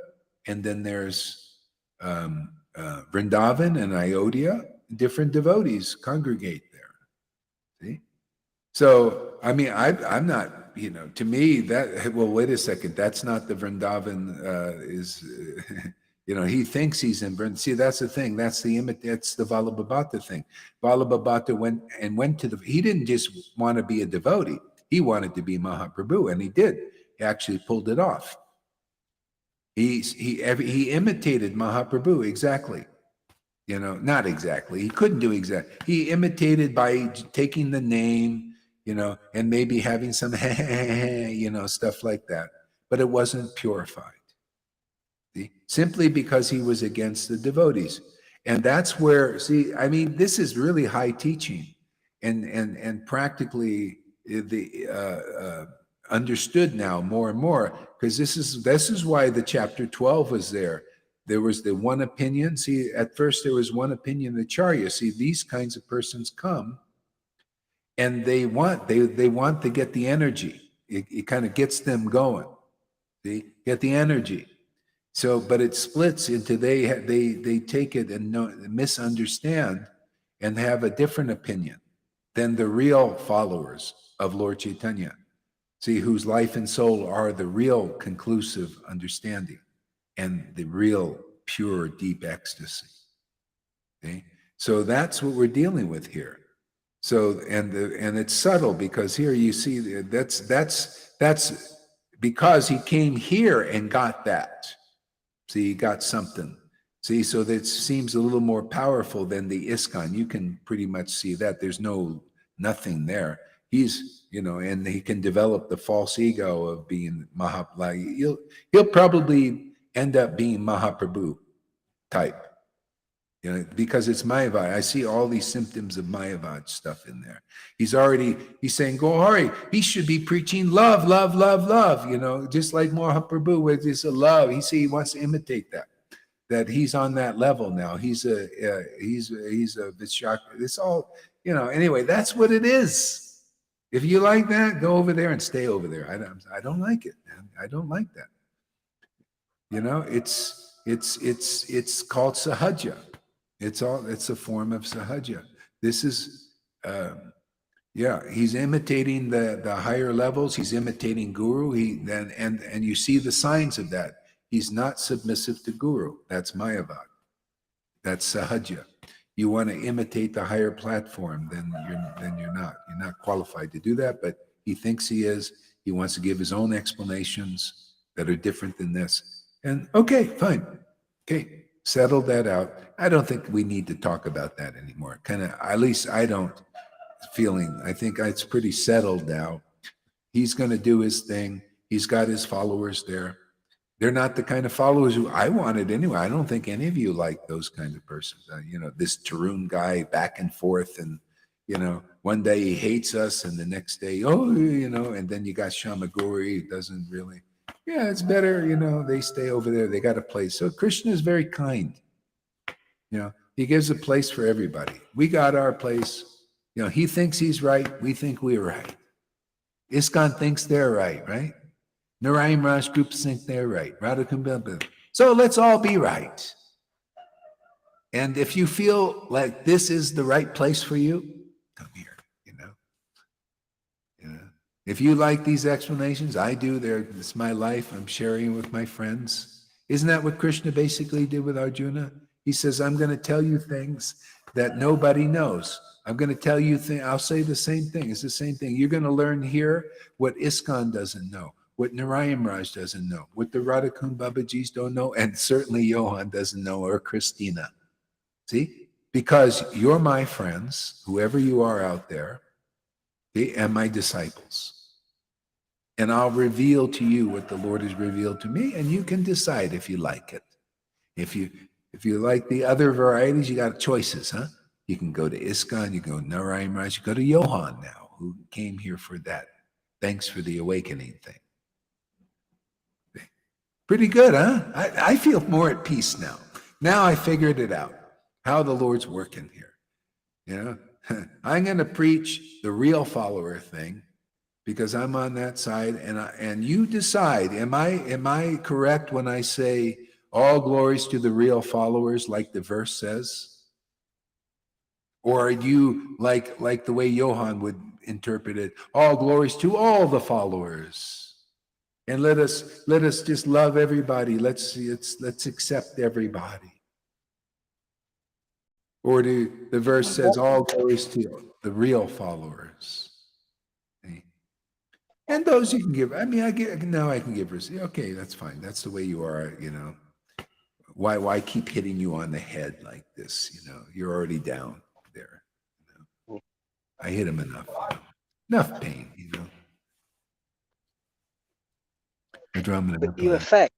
and then there's Vrindavan and Ayodhya. Different devotees congregate there. See? So, I mean, I'm not, to me, wait a second, that's not the Vrindavan he thinks he's in Vrindavan. See, that's the thing. That's the Vallabhabhata thing. Vallabhabhata went to he didn't just want to be a devotee. He wanted to be Mahaprabhu, and he did. He actually pulled it off. He imitated Mahaprabhu exactly. Not exactly. He couldn't do exactly. He imitated by taking the name, and maybe having some, stuff like that. But it wasn't purified. See? Simply because he was against the devotees. And that's where, this is really high teaching and practically understood now more and more, because this is why the chapter 12 was there. There was the one opinion. See, at first there was one opinion, the Acharya. See, these kinds of persons come and they want to get the energy. It kind of gets them going. See, get the energy. So, but it splits into they take it and misunderstand and have a different opinion than the real followers of Lord Chaitanya. See, whose life and soul are the real conclusive understanding and the real pure deep ecstasy. Okay? So that's what we're dealing with here. So and it's subtle, because here you see that's because he came here and got that. See, he got something. See, so that seems a little more powerful than the ISKCON. You can pretty much see that there's nothing there. He's, and he can develop the false ego of being Mahaprabhu. He'll probably end up being Mahaprabhu type. because it's Mayavad. I see all these symptoms of Mayavad stuff in there. He's saying, Gohari, he should be preaching love, love, love, love, just like Mahaprabhu with his love. He wants to imitate that he's on that level now. He's a Vishak. It's all, anyway, that's what it is. If you like that, go over there and stay over there. I don't like it, man. I don't like that. It's called sahaja. It's a form of sahaja. This is, he's imitating the higher levels. He's imitating Guru. And you see the signs of that. He's not submissive to Guru. That's Mayavad. That's sahaja. You want to imitate the higher platform, then you're not. You're not qualified to do that, but he thinks he is. He wants to give his own explanations that are different than this. And okay, fine. Okay, settled that out. I don't think we need to talk about that anymore. At least I don't I think it's pretty settled now. He's going to do his thing. He's got his followers there. They're not the kind of followers who I wanted anyway. I don't think any of you like those kinds of persons. This Tarun guy back and forth, and one day he hates us, and the next day, and then you got Shamaguri, doesn't really. Yeah, it's better, they stay over there. They got a place. So Krishna is very kind. He gives a place for everybody. We got our place. He thinks he's right. We think we're right. ISKCON thinks they're right? Narayan Raj groups think they're right. So let's all be right. And if you feel like this is the right place for you, come here, If you like these explanations, I do. It's my life. I'm sharing with my friends. Isn't that what Krishna basically did with Arjuna? He says, I'm going to tell you things that nobody knows. I'm going to tell you things. I'll say the same thing. It's the same thing. You're going to learn here what ISKCON doesn't know, what Narayan Raj doesn't know, what the Radhakund Babajis don't know, and certainly Johan doesn't know, or Christina. See? Because you're my friends, whoever you are out there, and my disciples. And I'll reveal to you what the Lord has revealed to me, and you can decide if you like it. If you like the other varieties, you got choices, huh? You can go to ISKCON, you go to Narayan Raj, you go to Johan now, who came here for that. Thanks for the awakening thing. Pretty good, huh? I feel more at peace now. Now I figured it out, how the Lord's working here. I'm going to preach the real follower thing because I'm on that side, and you decide. Am I correct when I say all glories to the real followers, like the verse says? Or are you like the way Johan would interpret it? All glories to all the followers, and let us just love everybody. Let's accept everybody. Or the verse says all glories to the real followers. And those you can give. I can give. Okay, that's fine. That's the way you are. Why keep hitting you on the head like this? You're already down there. I hit him enough pain. I drum it up. You affect.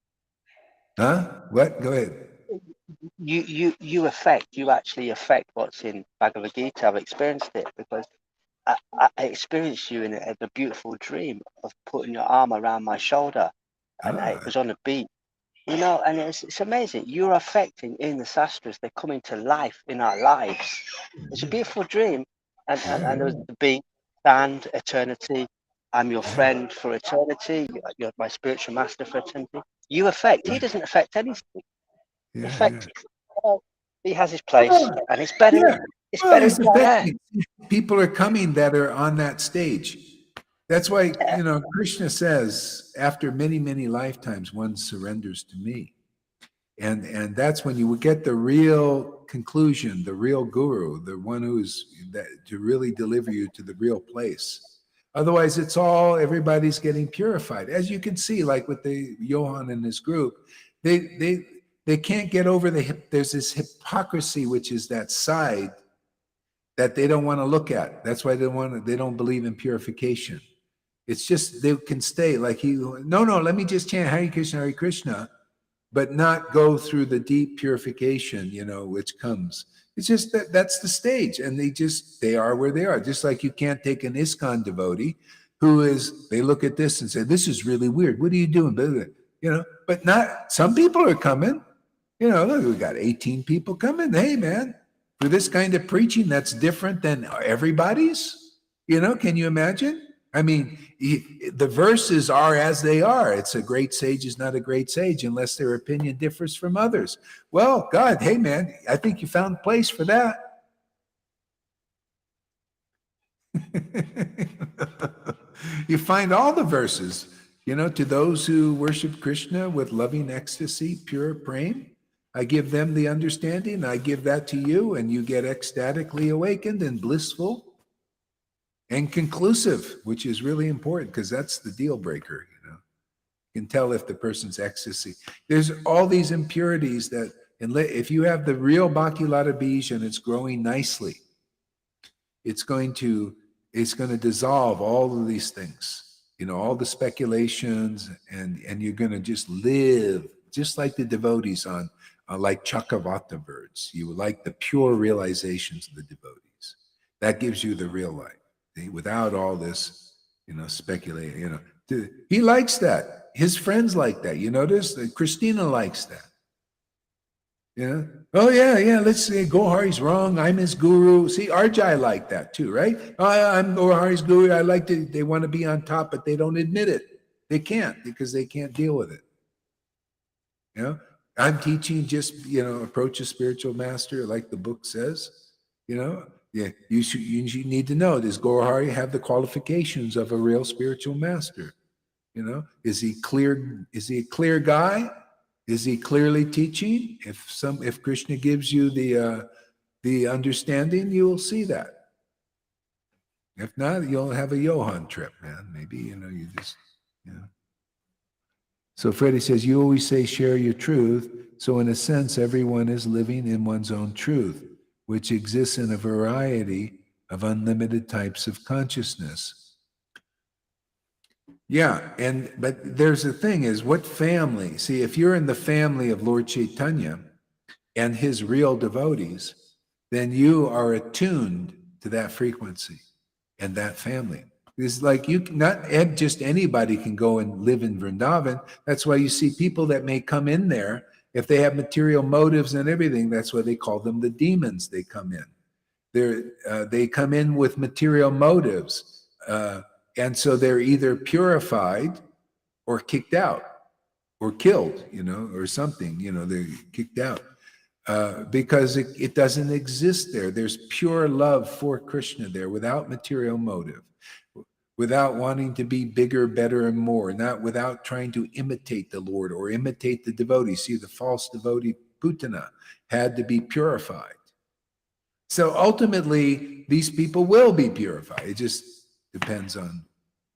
Huh? What? Go ahead. You actually affect what's in Bhagavad Gita. I've experienced it because I experienced you in a beautiful dream of putting your arm around my shoulder, and it was on a beach. And it's amazing. You're affecting in the sastras. They're coming to life in our lives. It's a beautiful dream. And there was the beach, sand, eternity. I'm your friend for eternity. You're my spiritual master for eternity. You affect. He doesn't affect anything. He has his place, and it's better. Yeah. It's better. People are coming that are on that stage. That's why, Krishna says, after many, many lifetimes, one surrenders to me. And that's when you will get the real conclusion, the real guru, the one who's to really deliver you to the real place. Otherwise, everybody's getting purified. As you can see, like with the Johan and his group, they can't get over there's this hypocrisy, which is that side that they don't want to look at. That's why they don't believe in purification. It's just, they can stay like no, let me just chant Hare Krishna, but not go through the deep purification, which comes. It's just that's the stage, and they are where they are. Just like you can't take an ISKCON devotee they look at this and say, this is really weird. What are you doing? But not, some people are coming. Look, we got 18 people coming. Hey, man, for this kind of preaching that's different than everybody's, can you imagine? I mean, the verses are as they are. It's a great sage is not a great sage unless their opinion differs from others. Well, God, hey, man, I think you found a place for that. You find all the verses, to those who worship Krishna with loving ecstasy, pure prema. I give them the understanding. I give that to you, and you get ecstatically awakened and blissful and conclusive, which is really important because that's the deal breaker. You can tell if the person's ecstasy. There's all these impurities that, if you have the real Bhakti Lata Bij and it's growing nicely, it's going to dissolve all of these things, all the speculations, and you're going to just live just like the devotees on like Chakravata birds. You like the pure realizations of the devotees. That gives you the real life. Without all this, speculating, he likes that. His friends like that. You notice that Christina likes that. Oh yeah. Let's say Gohari's wrong. I'm his guru. See, Arjai like that too, right? I'm Gohari's guru. They want to be on top, but they don't admit it. They can't because they can't deal with it. I'm teaching just, approach a spiritual master like the book says, Yeah, you need to know, does Gohari have the qualifications of a real spiritual master? Is he clear? Is he a clear guy? Is he clearly teaching? If Krishna gives you the understanding, you will see that. If not, you'll have a Johan trip, man. Maybe you just. So Freddie says, you always say share your truth. So in a sense, everyone is living in one's own truth, which exists in a variety of unlimited types of consciousness. Yeah, but there's the thing is, what family? See, if you're in the family of Lord Chaitanya and his real devotees, then you are attuned to that frequency and that family. It's like not just anybody can go and live in Vrindavan. That's why you see people that may come in there, if they have material motives and everything, that's why they call them the demons. They come in. They come in with material motives. And so they're either purified or kicked out or killed, or something, they're kicked out because it doesn't exist there. There's pure love for Krishna there without material motive, without wanting to be bigger, better, and more, not without trying to imitate the Lord or imitate the devotee. See, the false devotee Putana had to be purified. So ultimately, these people will be purified. It just depends on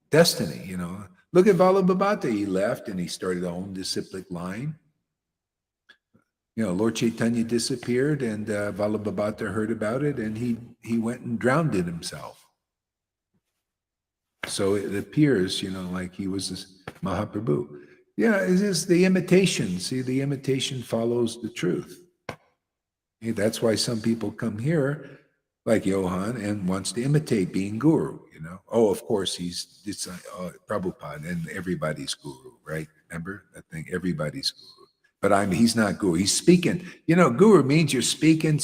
destiny, Look at Vallabhabhata. He left and he started his own disciplic line. Lord Chaitanya disappeared and Vallabhabhata heard about it and he went and drowned in himself. So it appears, like he was this Mahaprabhu. Yeah, it's just the imitation. See, the imitation follows the truth. That's why some people come here, like Johan, and wants to imitate being guru, Oh, of course, it's Prabhupada and everybody's guru, right? Remember? I think everybody's guru. But he's not guru. He's speaking. Guru means you're speaking,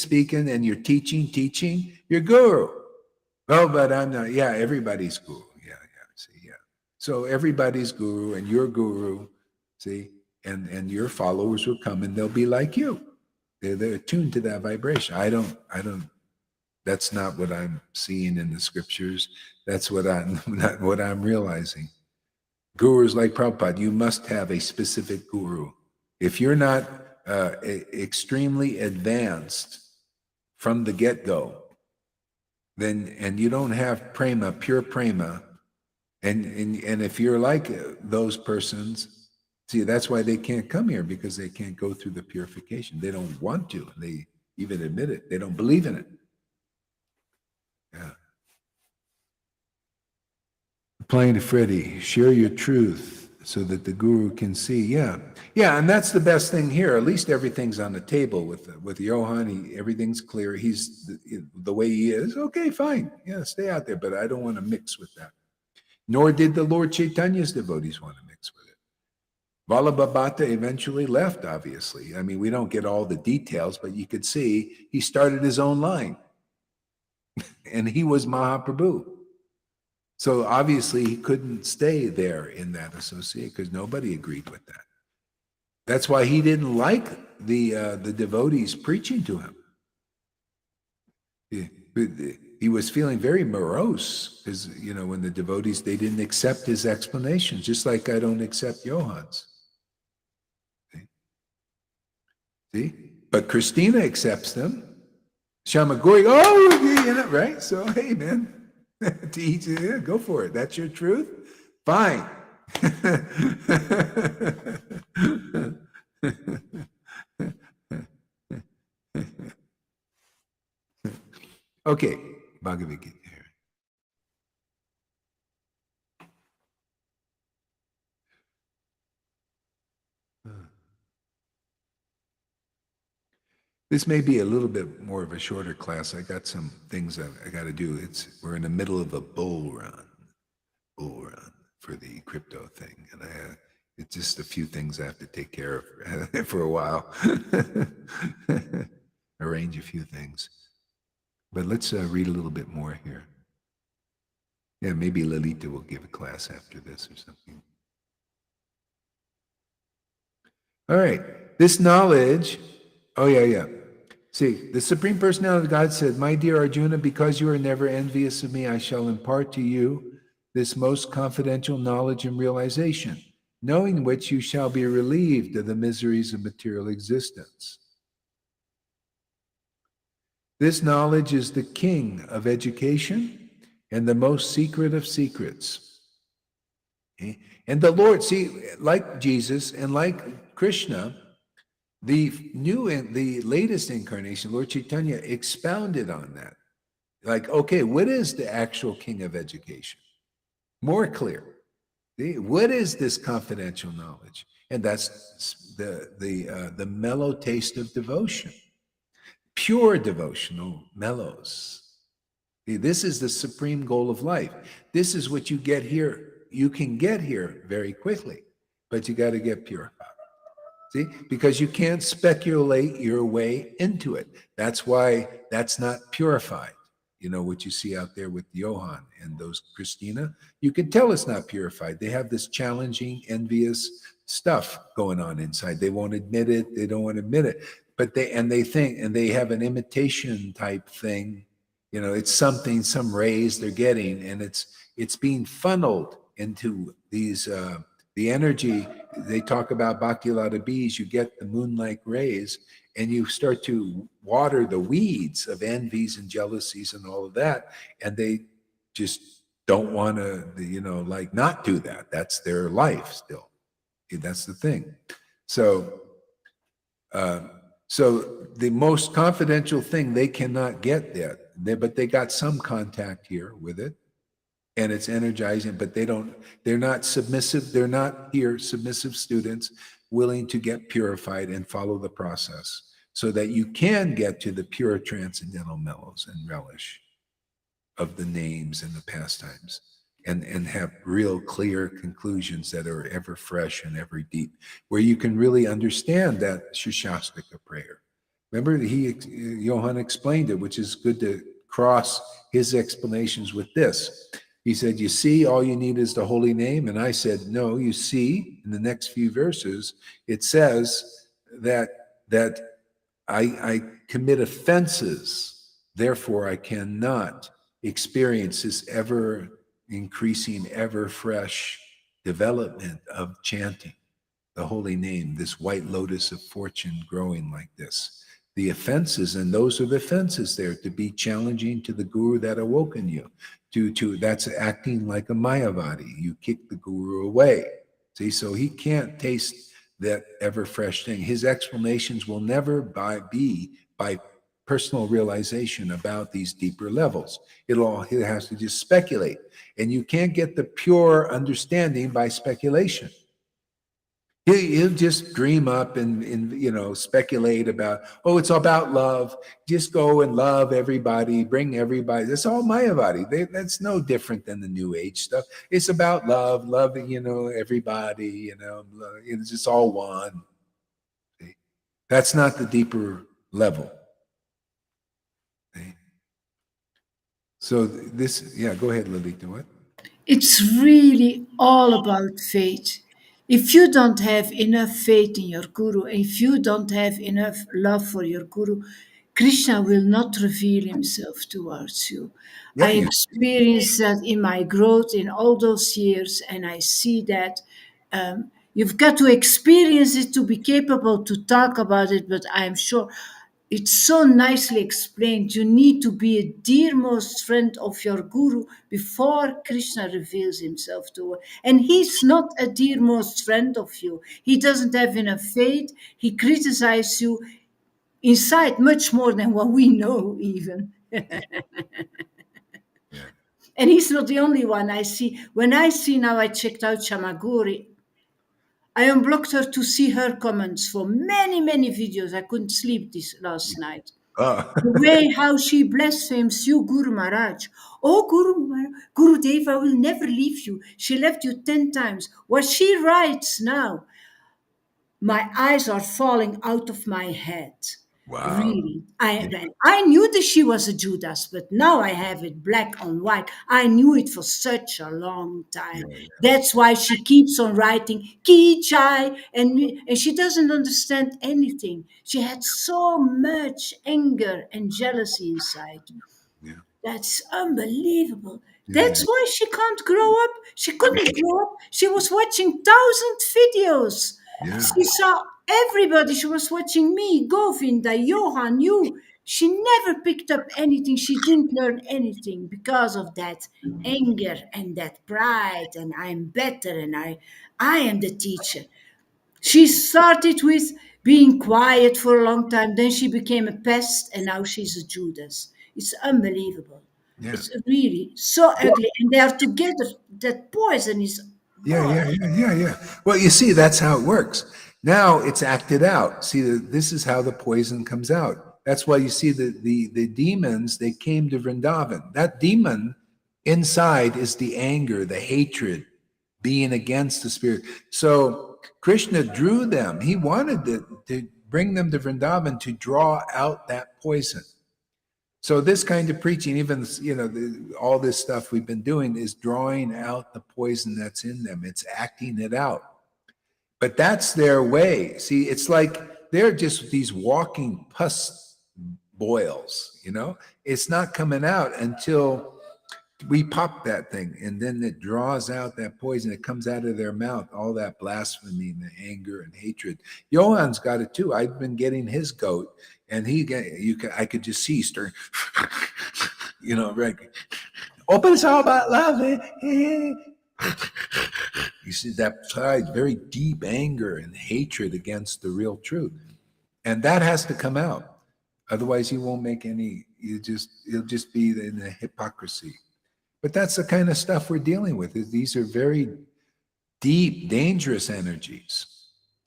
and you're teaching. You're guru. Oh, but I'm not. Yeah, everybody's guru. Yeah. See, yeah. So everybody's guru and your guru, see, and your followers will come and they'll be like you. They're attuned to that vibration. I don't. That's not what I'm seeing in the scriptures. That's not what I'm realizing. Gurus like Prabhupada, you must have a specific guru. If you're not extremely advanced from the get-go, and you don't have prema, pure prema, and if you're like those persons, see, that's why they can't come here, because they can't go through the purification. They don't want to. They even admit it. They don't believe in it. Yeah. Applying to Freddie, share your truth so that the guru can see. Yeah, and that's the best thing here. At least everything's on the table with Johan. Everything's clear. He's the way he is. Okay, fine. Yeah, stay out there. But I don't want to mix with that. Nor did the Lord Chaitanya's devotees want to mix with it. Vallabhabhata eventually left, obviously. I mean, we don't get all the details, but you could see he started his own line. And he was Mahaprabhu. So obviously he couldn't stay there in that associate because nobody agreed with that. That's why he didn't like the devotees preaching to him. He was feeling very morose because, when the devotees, they didn't accept his explanations, just like I don't accept Johan's. See? But Christina accepts them. Shamagori, right? So, hey, man, to each, go for it. That's your truth? Fine. Okay, Bhagavad Gita. This may be a little bit more of a shorter class. I got some things that I got to do. We're in the middle of a bull run for the crypto thing, and it's just a few things I have to take care of for a while. Arrange a few things, but let's read a little bit more here. Yeah, maybe Lalita will give a class after this or something. All right, this knowledge. Oh, yeah. See, the Supreme Personality of God said, "My dear Arjuna, because you are never envious of me, I shall impart to you this most confidential knowledge and realization, knowing which you shall be relieved of the miseries of material existence. This knowledge is the king of education and the most secret of secrets." Okay? And the Lord, see, like Jesus and like Krishna, the latest incarnation, Lord Chaitanya, expounded on that. Like, okay, what is the actual king of education? More clear. See, what is this confidential knowledge? And that's the mellow taste of devotion, pure devotional mellows. See, this is the supreme goal of life. This is what you get here. You can get here very quickly, but you got to get purified. See, because you can't speculate your way into it. That's why that's not purified. What you see out there with Johan and those Christina, you can tell it's not purified. They have this challenging, envious stuff going on inside. They won't admit it. They don't want to admit it. But they think, and they have an imitation type thing. It's something, some rays they're getting, and it's being funneled into these the energy. They talk about Bhakti-lata bees. You get the moon-like rays, and you start to water the weeds of envies and jealousies and all of that, and they just don't want to, not do that. That's their life still. That's the thing. So the most confidential thing they cannot get that, but they got some contact here with it, and it's energizing, but they're not submissive. They're not here submissive students willing to get purified and follow the process so that you can get to the pure transcendental mellows and relish of the names and the pastimes, and have real clear conclusions that are ever fresh and ever deep, where you can really understand that Shashastika prayer. Remember, Johan explained it, which is good to cross his explanations with this. He said, you see, all you need is the holy name. And I said, no, you see, in the next few verses, it says that I commit offenses, therefore I cannot experience this ever increasing, ever fresh development of chanting the holy name, this white lotus of fortune growing like this. The offenses, and those are the offenses there, to be challenging to the guru that awoken you. That's acting like a Mayavadi. You kick the guru away. See, so he can't taste that ever fresh thing. His explanations will never be by personal realization about these deeper levels. It has to just speculate. And you can't get the pure understanding by speculation. He'll just dream up and speculate about, oh, it's about love. Just go and love everybody, bring everybody. That's all Mayavadi. That's no different than the New Age stuff. It's about love, loving, everybody. It's just all one. See? That's not the deeper level. See? So go ahead, Lalita. What? It's really all about faith. If you don't have enough faith in your guru, if you don't have enough love for your guru, Krishna will not reveal himself towards you. Yeah, I yeah, experienced that in my growth in all those years, and I see that you've got to experience it to be capable to talk about it, but I'm sure it's so nicely explained. You need to be a dearmost friend of your guru before Krishna reveals himself to you. And he's not a dearmost friend of you. He doesn't have enough faith. He criticizes you inside much more than what we know, even. yeah, And he's not the only one I see. When I see now, I checked out Shamaguri. I unblocked her to see her comments for many, many videos. I couldn't sleep this last night. Oh, The way how she blasphemes you, Guru Maharaj. Oh, Guru Maharaj, Guru Deva will never leave you. She left you 10 times. What she writes now, my eyes are falling out of my head. wow. Really. Yeah, I knew that she was a Judas, but now I have it black on white. I knew it for such a long time. yeah, That's why she keeps on writing Ki Chai, and she doesn't understand anything. She had so much anger and jealousy inside. yeah, That's unbelievable. yeah, That's why she can't grow up. She couldn't grow up. She was watching thousand videos. yeah, She saw everybody. She was watching me, Govinda, Johan, you. She never picked up anything. She didn't learn anything because of that anger and that pride. And I'm better, and I am the teacher. She started with being quiet for a long time, then she became a pest, and now she's a Judas. It's unbelievable. yeah. It's really so ugly, and they are together. That poison is, Yeah, oh, yeah, yeah, yeah, yeah. Well, you see, that's how it works. Now it's acted out. See, this is how the poison comes out. That's why you see the demons. They came to Vrindavan. That demon inside is the anger, the hatred, being against the spirit. So Krishna drew them. He wanted to bring them to Vrindavan to draw out that poison. So this kind of preaching, even all this stuff we've been doing, is drawing out the poison that's in them. It's acting it out. But that's their way. See, it's like they're just these walking pus boils. It's not coming out until we pop that thing, and then it draws out that poison. It comes out of their mouth, all that blasphemy and the anger and hatred. Johan's got it too. I've been getting his goat, and I could just see stirring, right. Oh, but it's all about love. You see that side, very deep anger and hatred against the real truth, and that has to come out. Otherwise, you won't make any. It'll just be in the hypocrisy. But that's the kind of stuff we're dealing with. These are very deep, dangerous energies.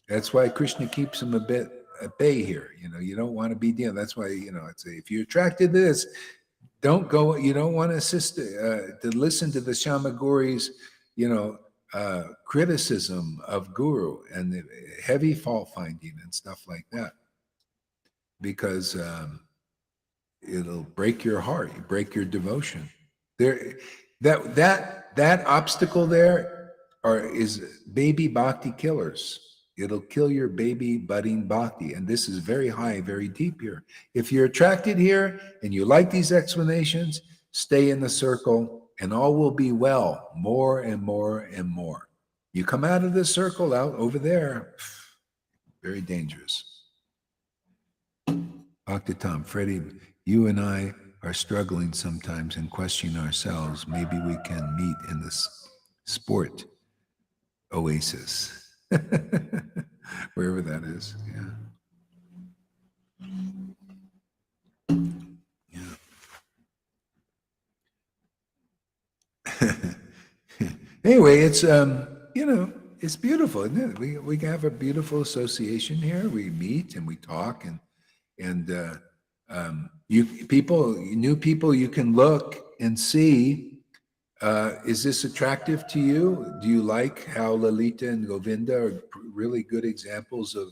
That's why Krishna keeps them a bit at bay here. You don't want to be dealing. That's why it's if you're attracted to this, don't go. You don't want to assist to listen to the Shamaguri's criticism of Guru and the heavy fault finding and stuff like that, because it'll break your heart, break your devotion. There, that obstacle there is baby bhakti killers. It'll kill your baby budding bhakti, and this is very high, very deep here. If you're attracted here and you like these explanations, stay in the circle, and all will be well. More and more and more. You come out of this circle, out over there, very dangerous. Dr. Tom, Freddie, you and I are struggling sometimes and questioning ourselves. Maybe we can meet in this sport oasis, wherever that is. Yeah. Anyway, it's it's beautiful, isn't it? We have a beautiful association here. We meet and we talk, and new people, you can look and see. Is this attractive to you? Do you like how Lalita and Govinda are really good examples of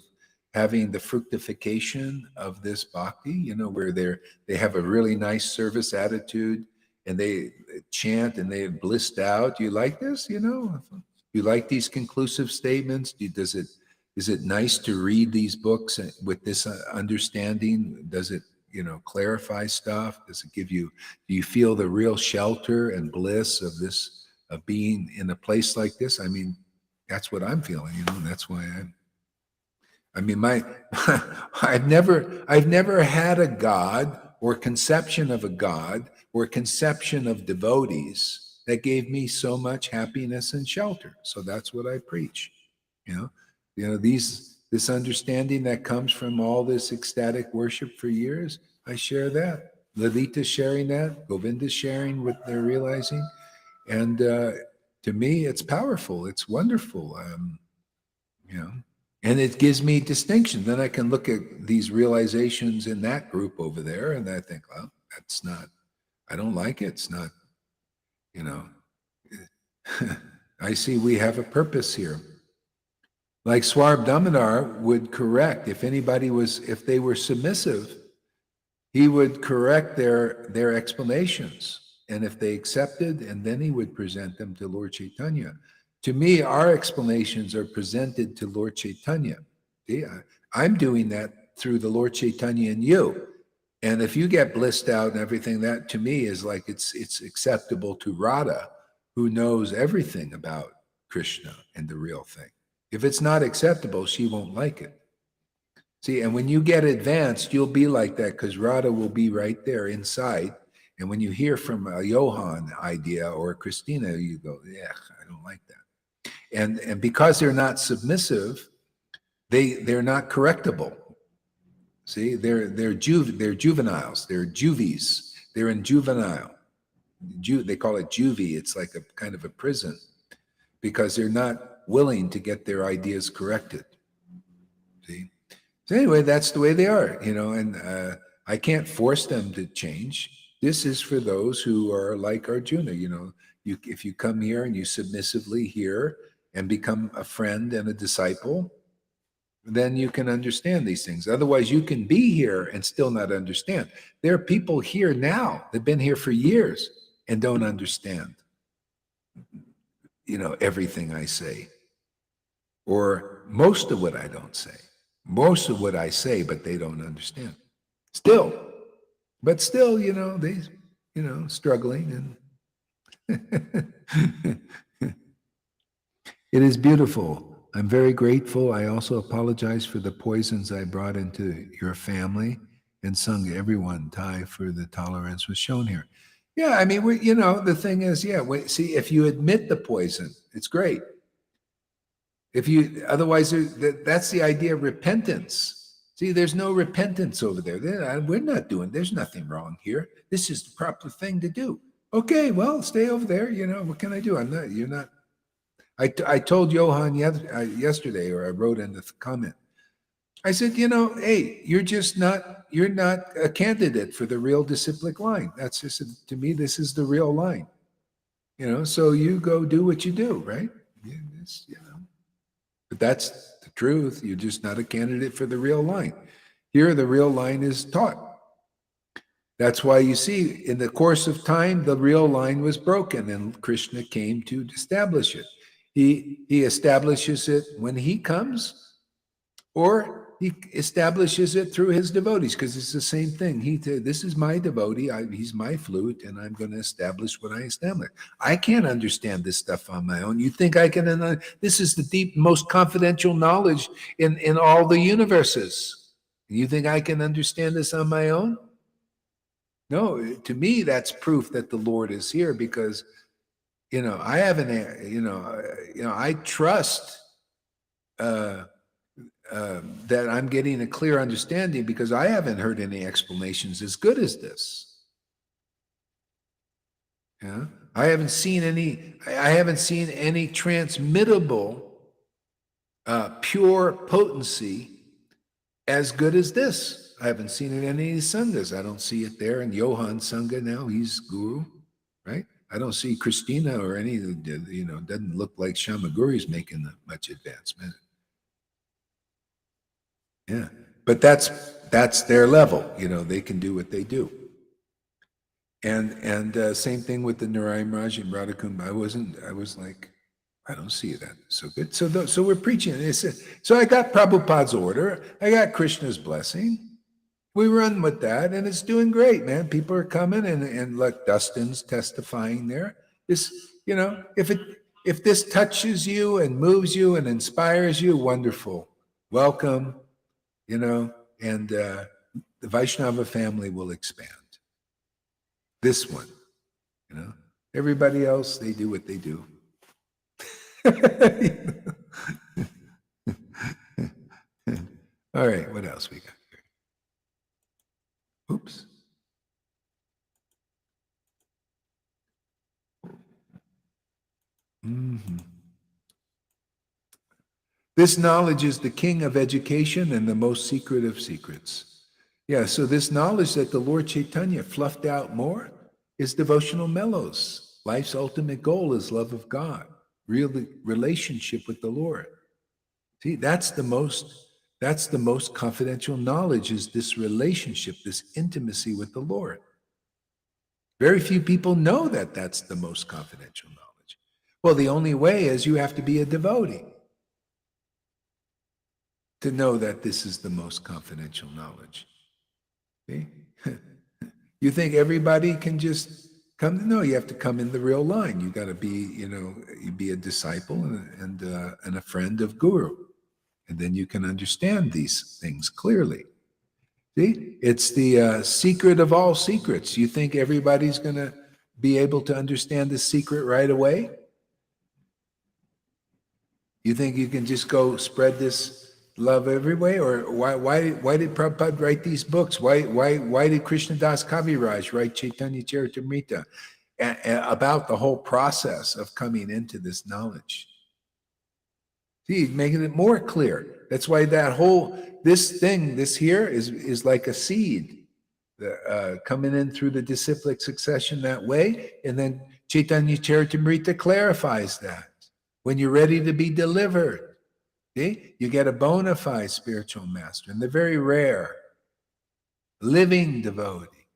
having the fructification of this bhakti? You know, where they have a really nice service attitude and they chant and they're blissed out. Do you like this? You know, do you like these conclusive statements? Is it nice to read these books with this understanding? Does it, you know, clarify stuff? Does it give you, do you feel the real shelter and bliss of this, of being in a place like this? I mean, that's what I'm feeling, you know, and that's why I mean, I've never had a God or conception of a God or conception of devotees that gave me so much happiness and shelter. So that's what I preach. You know, this understanding that comes from all this ecstatic worship for years, I share that. Lalita's sharing that. Govinda's sharing what they're realizing. And to me, it's powerful. It's wonderful. You know, and it gives me distinction. Then I can look at these realizations in that group over there, and I think, well, that's not, I don't like it. It's not, you know, I see we have a purpose here. Like Swarb Damodar would correct if if they were submissive, he would correct their explanations. And if they accepted, and then he would present them to Lord Chaitanya. To me, our explanations are presented to Lord Chaitanya. See, I'm doing that through the Lord Chaitanya and you. And if you get blissed out and everything, that to me is like it's acceptable to Radha, who knows everything about Krishna and the real thing. If it's not acceptable, she won't like it. See, and when you get advanced, you'll be like that because Radha will be right there inside. And when you hear from a Johan idea or a Christina, you go, yeah, I don't like that. And because they're not submissive, they're not correctable. See, they're juveniles, they're juvies, they're in juvenile. They call it juvie. It's like a kind of a prison because they're not willing to get their ideas corrected. See? So anyway, that's the way they are, you know, and I can't force them to change. This is for those who are like Arjuna, you know. If you come here and you submissively hear and become a friend and a disciple, then you can understand these things. Otherwise, you can be here and still not understand. There are people here now, they've been here for years and don't understand, you know, everything I say, or most of what I don't say. Most of what I say, but they don't understand. Still, you know, struggling and it is beautiful. I'm very grateful. I also apologize for the poisons I brought into your family and sung everyone Thai for the tolerance was shown here. Yeah, I mean, you know, the thing is, yeah, see, if you admit the poison, it's great. Otherwise, that's the idea of repentance. See, there's no repentance over there. We're not doing, there's nothing wrong here. This is the proper thing to do. Okay, well, stay over there. You know, what can I do? You're not. I told Johan yesterday, or I wrote in the comment. I said, you know, hey, you're not a candidate for the real disciplic line. That's just, to me, this is the real line. You know, so you go do what you do, right? You know. But that's the truth. You're just not a candidate for the real line. Here, the real line is taught. That's why you see, in the course of time, the real line was broken, and Krishna came to establish it. He establishes it when he comes, or he establishes it through his devotees, because it's the same thing. This is my devotee, he's my flute, and I'm going to establish what I establish. I can't understand this stuff on my own. You think I can? This is the deep, most confidential knowledge in all the universes. You think I can understand this on my own? No, to me, that's proof that the Lord is here, because, you know, I haven't, I trust that I'm getting a clear understanding, because I haven't heard any explanations as good as this. Yeah, I haven't seen any transmittable pure potency as good as this. I haven't seen it in any of the sanghas. I don't see it there in Johan's sangha now. He's guru, right? I don't see Christina or any of the, doesn't look like Shamaguri's making much advancement. Yeah, but that's their level. They can do what they do. And same thing with the Narayan Raj and Radhakund. I was like, I don't see that so good. So we're preaching. So I got Prabhupada's order. I got Krishna's blessing. We run with that, and it's doing great, man. People are coming, and like Dustin's testifying there. If this touches you and moves you and inspires you, wonderful. Welcome, and the Vaishnava family will expand. This one, everybody else, they do what they do. All right, what else we got here? Oops. This knowledge is the king of education and the most secret of secrets. Yeah, so this knowledge that the Lord Chaitanya fluffed out more is devotional mellows. Life's ultimate goal is love of God, real relationship with the Lord. See, that's the most confidential knowledge, is this relationship, this intimacy with the Lord. Very few people know that that's the most confidential knowledge. Well, the only way is you have to be a devotee to know that this is the most confidential knowledge. See? You think everybody can just come? No, you have to come in the real line. You got to be, you be a disciple and a friend of Guru. And then you can understand these things clearly. See, it's the secret of all secrets. You think everybody's going to be able to understand the secret right away? You think you can just go spread this love everywhere? Or why did Prabhupada write these books? Why did Krishna Das Kaviraj write Chaitanya Charitamrita about the whole process of coming into this knowledge? See, making it more clear. That's why this here is like a seed coming in through the disciplic succession that way, and then Chaitanya Charitamrita clarifies that. When you're ready to be delivered, see, you get a bona fide spiritual master, and they're very rare, living devotee.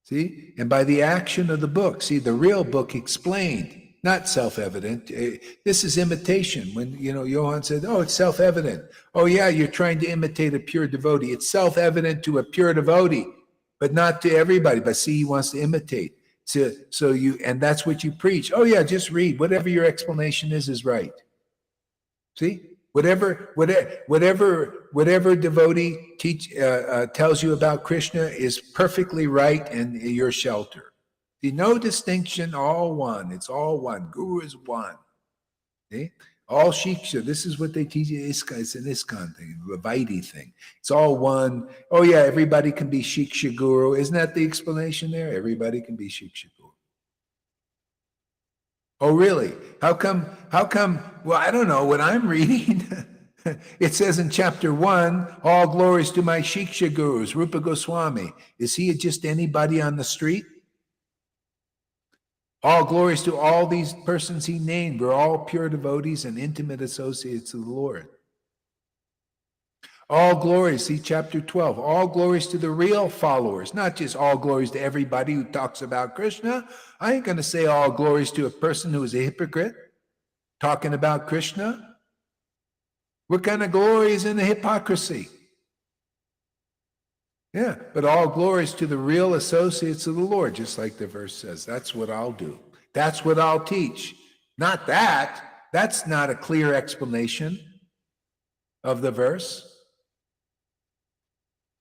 See, and by the action of the book, see, the real book explained. Not self-evident. This is imitation. When, Johann said, oh, it's self-evident. Oh, yeah, you're trying to imitate a pure devotee. It's self-evident to a pure devotee, but not to everybody. But see, he wants to imitate. And that's what you preach. Oh, yeah, just read. Whatever your explanation is right. See? Whatever devotee tells you about Krishna is perfectly right and your shelter. See, no distinction, all one. It's all one. Guru is one. See? All Shiksha, this is what they teach you. It's an ISKCON thing, a Vaidhi thing. It's all one. Oh, yeah, everybody can be Shiksha Guru. Isn't that the explanation there? Everybody can be Shiksha Guru. Oh, really? How come? Well, I don't know what I'm reading. It says in chapter 1, all glories to my Shiksha Gurus, Rupa Goswami. Is he just anybody on the street? All glories to all these persons he named were all pure devotees and intimate associates of the Lord. All glories, see chapter 12, all glories to the real followers, not just all glories to everybody who talks about Krishna. I ain't going to say all glories to a person who is a hypocrite talking about Krishna. What kind of glory is in the hypocrisy? Yeah, but all glories to the real associates of the Lord, just like the verse says. That's what I'll do. That's what I'll teach. Not that. That's not a clear explanation of the verse.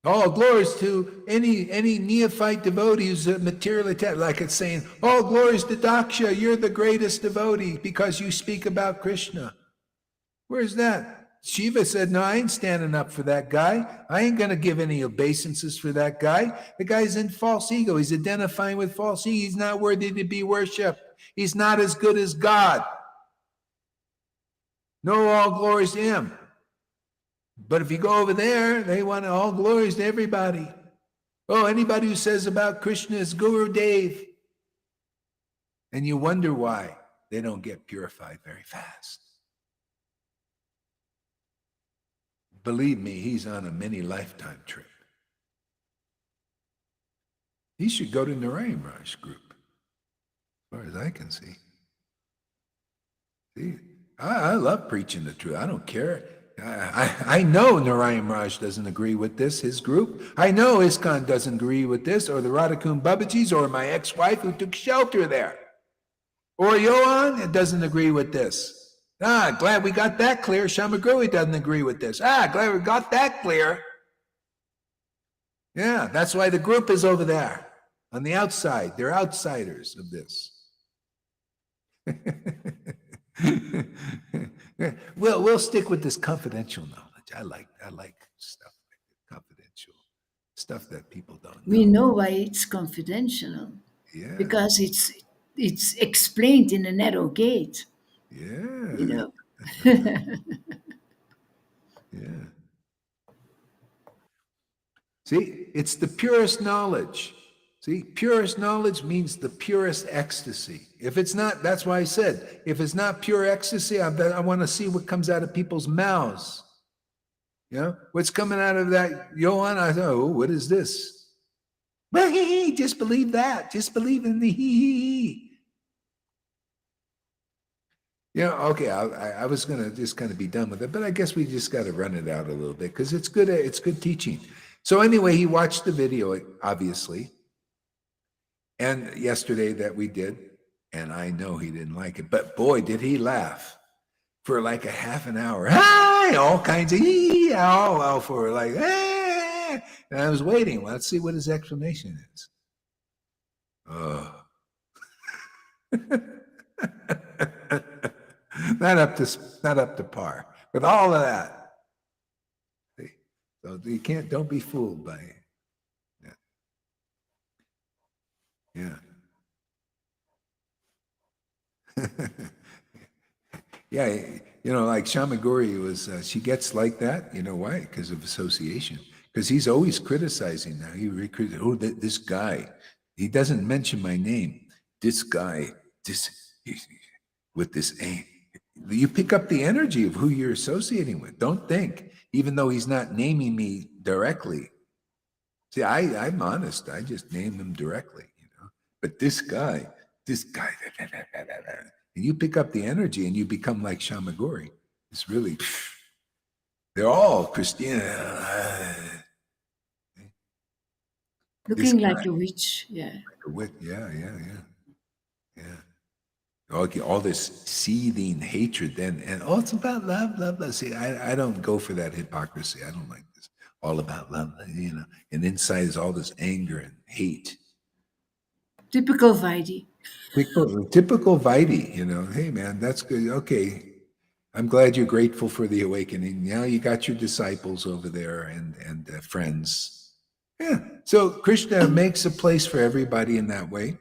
All glories to any neophyte devotee who's a material attached, like it's saying, all glories to Daksha, you're the greatest devotee because you speak about Krishna. Where's that? Shiva said, no, I ain't standing up for that guy. I ain't going to give any obeisances for that guy. The guy's in false ego. He's identifying with false ego. He's not worthy to be worshipped. He's not as good as God. No, all glories to him. But if you go over there, they want all glories to everybody. Oh, anybody who says about Krishna is Guru Dev. And you wonder why they don't get purified very fast. Believe me, he's on a many lifetime trip. He should go to Narayan Raj group, as far as I can see. See, I love preaching the truth. I don't care. I know Narayan Raj doesn't agree with this, his group. I know ISKCON doesn't agree with this, or the Radhakund Babajis, or my ex-wife who took shelter there. Or Johan doesn't agree with this. Glad we got that clear. Shamaguri doesn't agree with this. Glad we got that clear. Yeah, that's why the group is over there on the outside. They're outsiders of this. We'll stick with this confidential knowledge. I like stuff like confidential stuff that people don't know. We know why it's confidential. Yeah. Because it's explained in a narrow gate. Yeah. You know. Yeah. See, it's the purest knowledge. See, purest knowledge means the purest ecstasy. If it's not, that's why I said, if it's not pure ecstasy, I want to see what comes out of people's mouths. You know, what's coming out of that Johan? I thought, oh, what is this? Well, just believe that. Just believe in the he. You know, okay, I was going to just kind of be done with it, but I guess we just got to run it out a little bit because it's good teaching. So anyway, he watched the video, obviously. And yesterday that we did, and I know he didn't like it, but boy, did he laugh for like a half an hour. All kinds of for like, and I was waiting. Well, let's see what his explanation is. Not up to par with all of that. See? So you don't be fooled by it. Yeah. Yeah, you know, like Shamaguri was, she gets like that. You know why? Because of association. Because he's always criticizing now. This guy, he doesn't mention my name. This guy, with this aim. You pick up the energy of who you're associating with. Don't think, even though he's not naming me directly. See, I'm honest. I just name him directly, you know. But this guy, and you pick up the energy and you become like Shamaguri. It's really, they're all Christina. Looking like a witch, yeah. Like a witch, yeah. Okay, all this seething hatred, and it's about love. See, I don't go for that hypocrisy. I don't like this. All about love, you know. And inside is all this anger and hate. Typical Vaidhi. Typical Vaidhi, you know. Hey, man, that's good. Okay, I'm glad you're grateful for the awakening. Now you got your disciples over there and friends. Yeah. So Krishna makes a place for everybody in that way.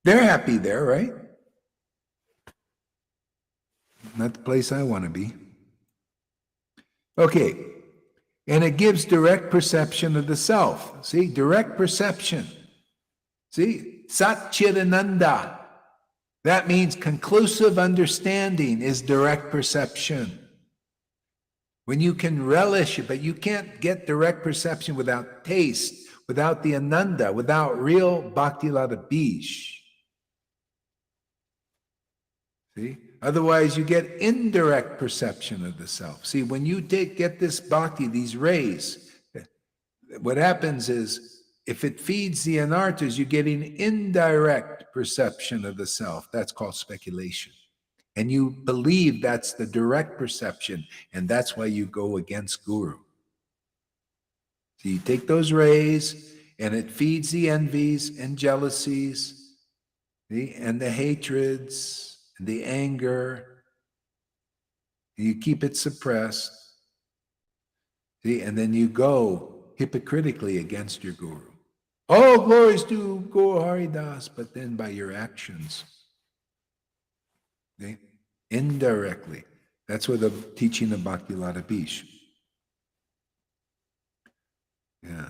They're happy there, right? Not the place I want to be. Okay. And it gives direct perception of the self. See, direct perception. See, Satchidananda. That means conclusive understanding is direct perception. When you can relish it, but you can't get direct perception without taste, without the ananda, without real bhakti-lata bij. See? Otherwise, you get indirect perception of the self. See, when you get this bhakti, these rays, what happens is, if it feeds the anarthas, you're getting indirect perception of the self. That's called speculation. And you believe that's the direct perception, and that's why you go against Guru. So you take those rays, and it feeds the envies and jealousies, and the hatreds, and the anger. You keep it suppressed. See, and then you go hypocritically against your Guru. All glories to Guru Haridas, but then by your actions, indirectly. That's what the teaching of Bhakti-Lata Bish. Yeah.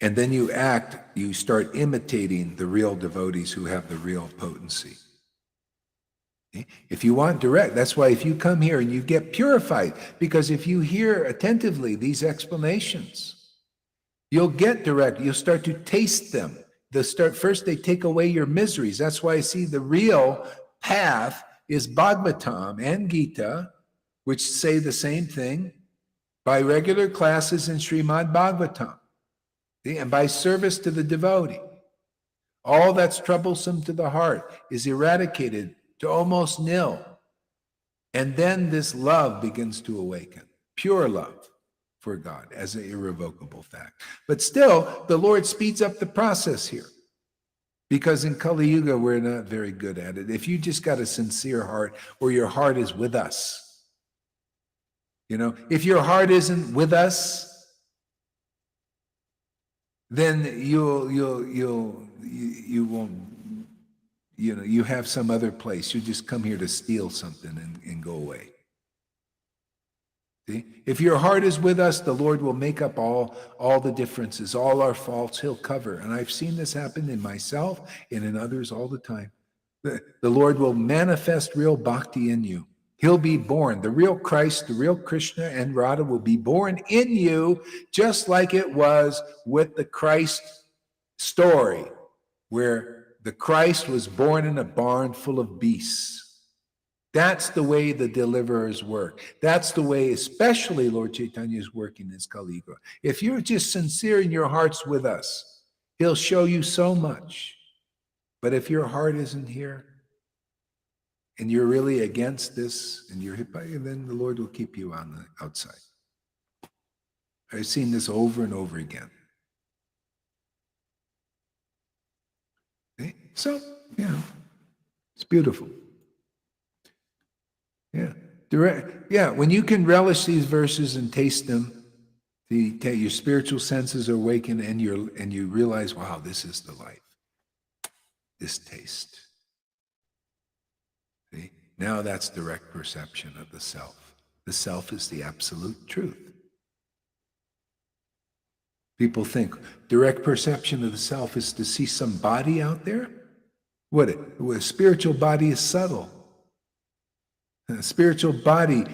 And then you start imitating the real devotees who have the real potency. Okay? If you want direct, that's why if you come here and you get purified, because if you hear attentively these explanations, you'll get direct, you'll start to taste them. First, they take away your miseries. That's why I see the real path is Bhagavatam and Gita, which say the same thing, by regular classes in Srimad Bhagavatam. And by service to the devotee, all that's troublesome to the heart is eradicated to almost nil. And then this love begins to awaken, pure love for God as an irrevocable fact. But still, the Lord speeds up the process here, because in Kali Yuga, we're not very good at it. If you just got a sincere heart where your heart is with us, if your heart isn't with us, then you won't, you have some other place. You just come here to steal something and go away. See? If your heart is with us, the Lord will make up all the differences, all our faults he'll cover. And I've seen this happen in myself and in others all the time. The Lord will manifest real bhakti in you. He'll be born. The real Christ, the real Krishna and Radha will be born in you, just like it was with the Christ story, where the Christ was born in a barn full of beasts. That's the way the deliverers work. That's the way especially Lord Chaitanya is working in Kali Yuga. If you're just sincere in your hearts with us, he'll show you so much. But if your heart isn't here, and you're really against this, and you're hit by it, then the Lord will keep you on the outside. I've seen this over and over again. Okay? So, it's beautiful. Yeah, when you can relish these verses and taste them, your spiritual senses are awakened, and you realize, wow, this is the life. This taste. See? Now that's direct perception of the self. The self is the absolute truth. People think direct perception of the self is to see some body out there. A spiritual body is subtle. A spiritual body,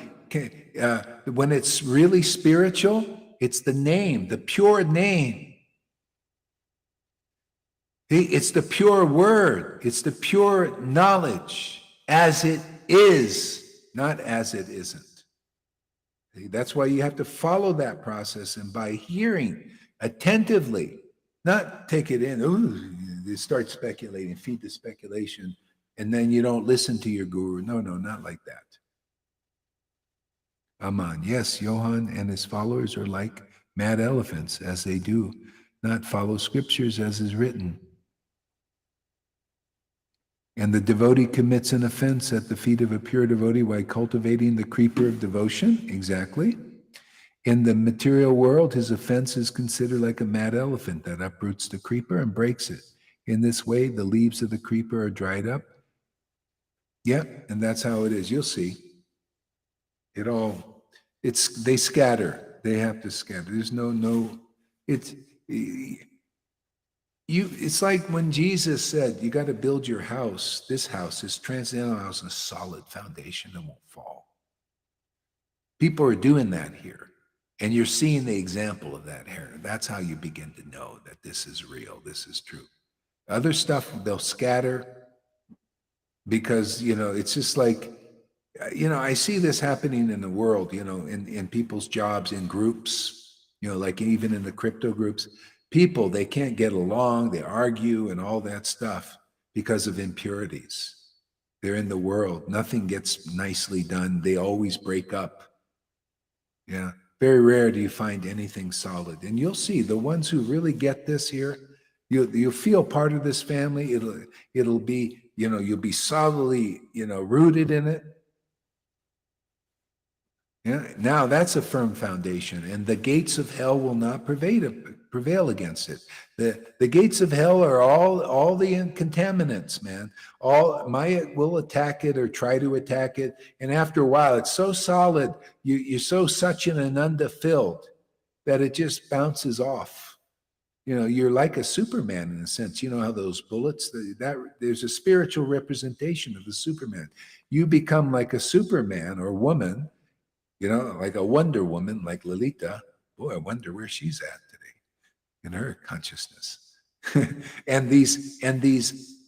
when it's really spiritual, it's the name, the pure name. It's the pure word. It's the pure knowledge, as it is, not as it isn't. That's why you have to follow that process, and by hearing attentively, not take it in, you start speculating, feed the speculation, and then you don't listen to your guru. No, not like that. Aman, yes, Johann and his followers are like mad elephants, as they do not follow scriptures as is written. And the devotee commits an offense at the feet of a pure devotee while cultivating the creeper of devotion. Exactly. In the material world, his offense is considered like a mad elephant that uproots the creeper and breaks it. In this way, the leaves of the creeper are dried up. Yep, and that's how it is. You'll see. They scatter. They have to scatter. There's it's like when Jesus said, you got to build your house, this transcendental house, on a solid foundation that won't fall. People are doing that here. And you're seeing the example of that here. That's how you begin to know that this is real, this is true. Other stuff, they'll scatter because, it's just like, I see this happening in the world, in people's jobs, in groups, like even in the crypto groups. People, they can't get along, they argue and all that stuff because of impurities. They're in the world. Nothing gets nicely done. They always break up. Yeah. Very rare do you find anything solid. And you'll see the ones who really get this here, you'll feel part of this family. It'll be, you'll be solidly, rooted in it. Yeah. Now that's a firm foundation, and the gates of hell will not prevail prevail against it. The gates of hell are all the contaminants, man. All Maya will attack it or try to attack it, and after a while, it's so solid, you're so such an ananda filled that it just bounces off. You're like a Superman in a sense. You know how those bullets, that there's a spiritual representation of the Superman. You become like a Superman or woman, like a Wonder Woman, like Lalita. Boy, I wonder where she's at today in her consciousness. and these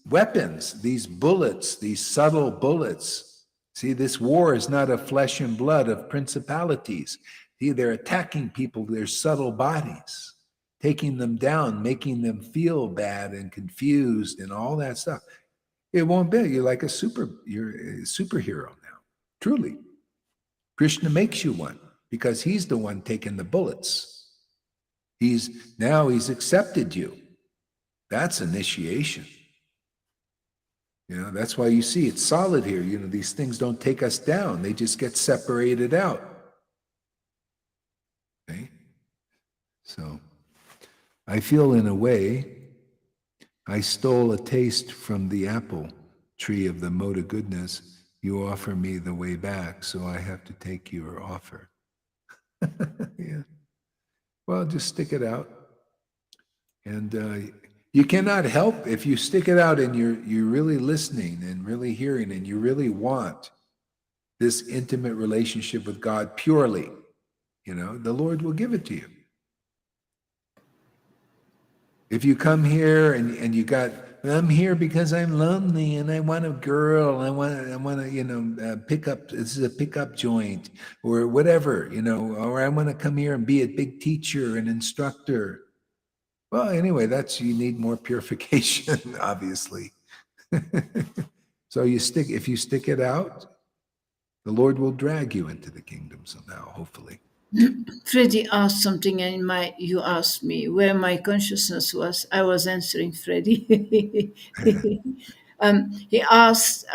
weapons, these bullets, these subtle bullets. See, this war is not of flesh and blood, of principalities. They're attacking people, their subtle bodies, taking them down, making them feel bad and confused and all that stuff. It won't be. You're like you're a superhero now. Truly. Krishna makes you one because he's the one taking the bullets. He's accepted you. That's initiation. That's why you see it's solid here. These things don't take us down. They just get separated out. Okay? So I feel in a way I stole a taste from the apple tree of the mode of goodness. You offer me the way back, so I have to take your offer. Yeah. Well, just stick it out. And you cannot help if you stick it out and you're really listening and really hearing and you really want this intimate relationship with God purely, the Lord will give it to you. If you come here and I'm here because I'm lonely and I want a girl, I want to, pick up, this is a pickup joint or whatever, or I want to come here and be a big teacher and instructor. Well, anyway, you need more purification, obviously. So if you stick it out, the Lord will drag you into the kingdom somehow, hopefully. Freddie asked something, and you asked me where my consciousness was. I was answering Freddie. He asked,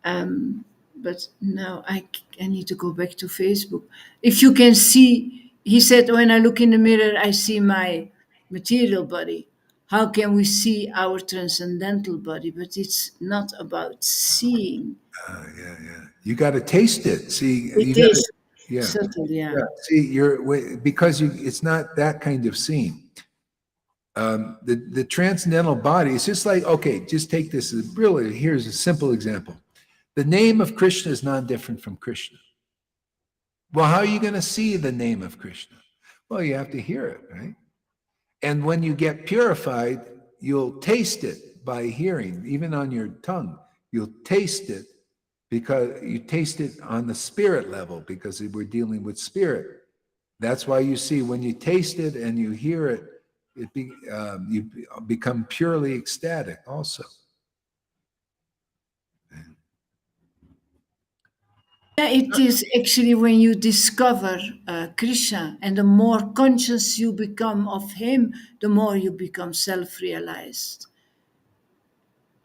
but now I need to go back to Facebook. If you can see, he said, when I look in the mirror, I see my material body. How can we see our transcendental body? But it's not about seeing. Yeah. You got to taste it. See, It is yeah. subtle, yeah. See, because it's not that kind of seeing. The transcendental body is just like, okay, just take this as really, here's a simple example. The name of Krishna is non-different from Krishna. Well, how are you going to see the name of Krishna? Well, you have to hear it, right? And when you get purified, you'll taste it by hearing, even on your tongue. You'll taste it because you taste it on the spirit level because we're dealing with spirit. That's why you see when you taste it and you hear it, you become purely ecstatic also. Yeah, it is actually when you discover Krishna, and the more conscious you become of him, the more you become self-realized.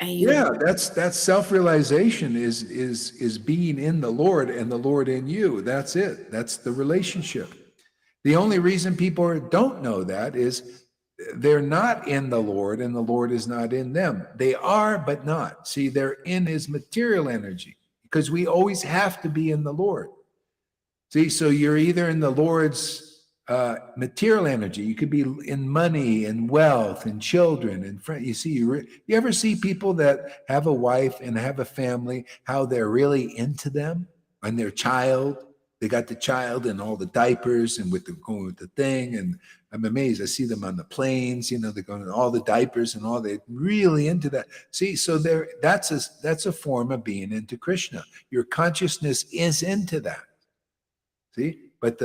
Yeah, that's self-realization is being in the Lord and the Lord in you. That's it. That's the relationship. The only reason people don't know that is they're not in the Lord and the Lord is not in them. They are, but not. See, they're in his material energy because we always have to be in the Lord. See, so you're either in the Lord's material energy. You could be in money and wealth and children and friends. You see, you ever see people that have a wife and have a family, how they're really into them and their child? They got the child and all the diapers and going with the thing. And I'm amazed. I see them on the planes, they're going to all the diapers and all. They're really into that. See, so that's a form of being into Krishna. Your consciousness is into that. See, but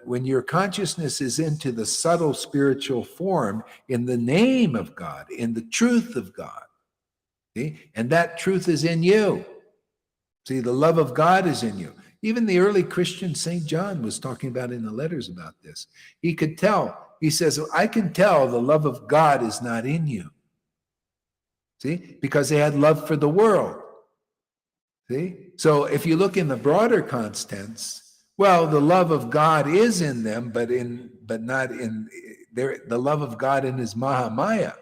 when your consciousness is into the subtle spiritual form in the name of God, in the truth of God, see, and that truth is in you. See, the love of God is in you. Even the early Christian St. John was talking about in the letters about this. He could tell. He says, I can tell the love of God is not in you. See, because they had love for the world. See, so if you look in the broader context, well, the love of God is in them, but not in the love of God in his Mahamaya.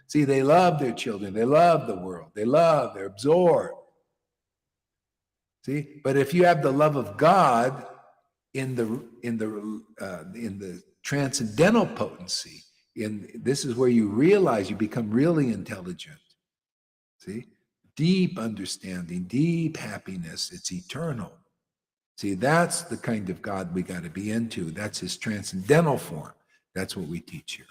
See, they love their children. They love the world. They're absorbed. See, but if you have the love of God in the transcendental potency, this is where you realize you become really intelligent. See, deep understanding, deep happiness. It's eternal. See, that's the kind of God we got to be into. That's his transcendental form. That's what we teach here.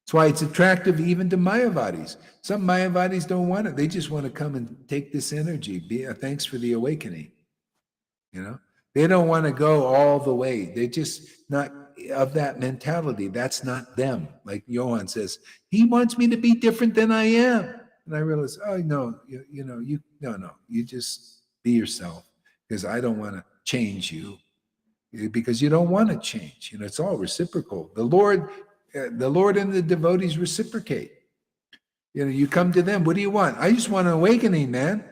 That's why it's attractive even to Mayavadis. Some Mayavadis don't want it. They just want to come and take this energy. Thanks for the awakening. You know, they don't want to go all the way. They're just not of that mentality. That's not them. Like Johan says, he wants me to be different than I am. And I realize, oh no, you just be yourself, because I don't want to change you, because you don't want to change. It's all reciprocal. The Lord and the devotees reciprocate. You come to them. What do you want? I just want an awakening, man.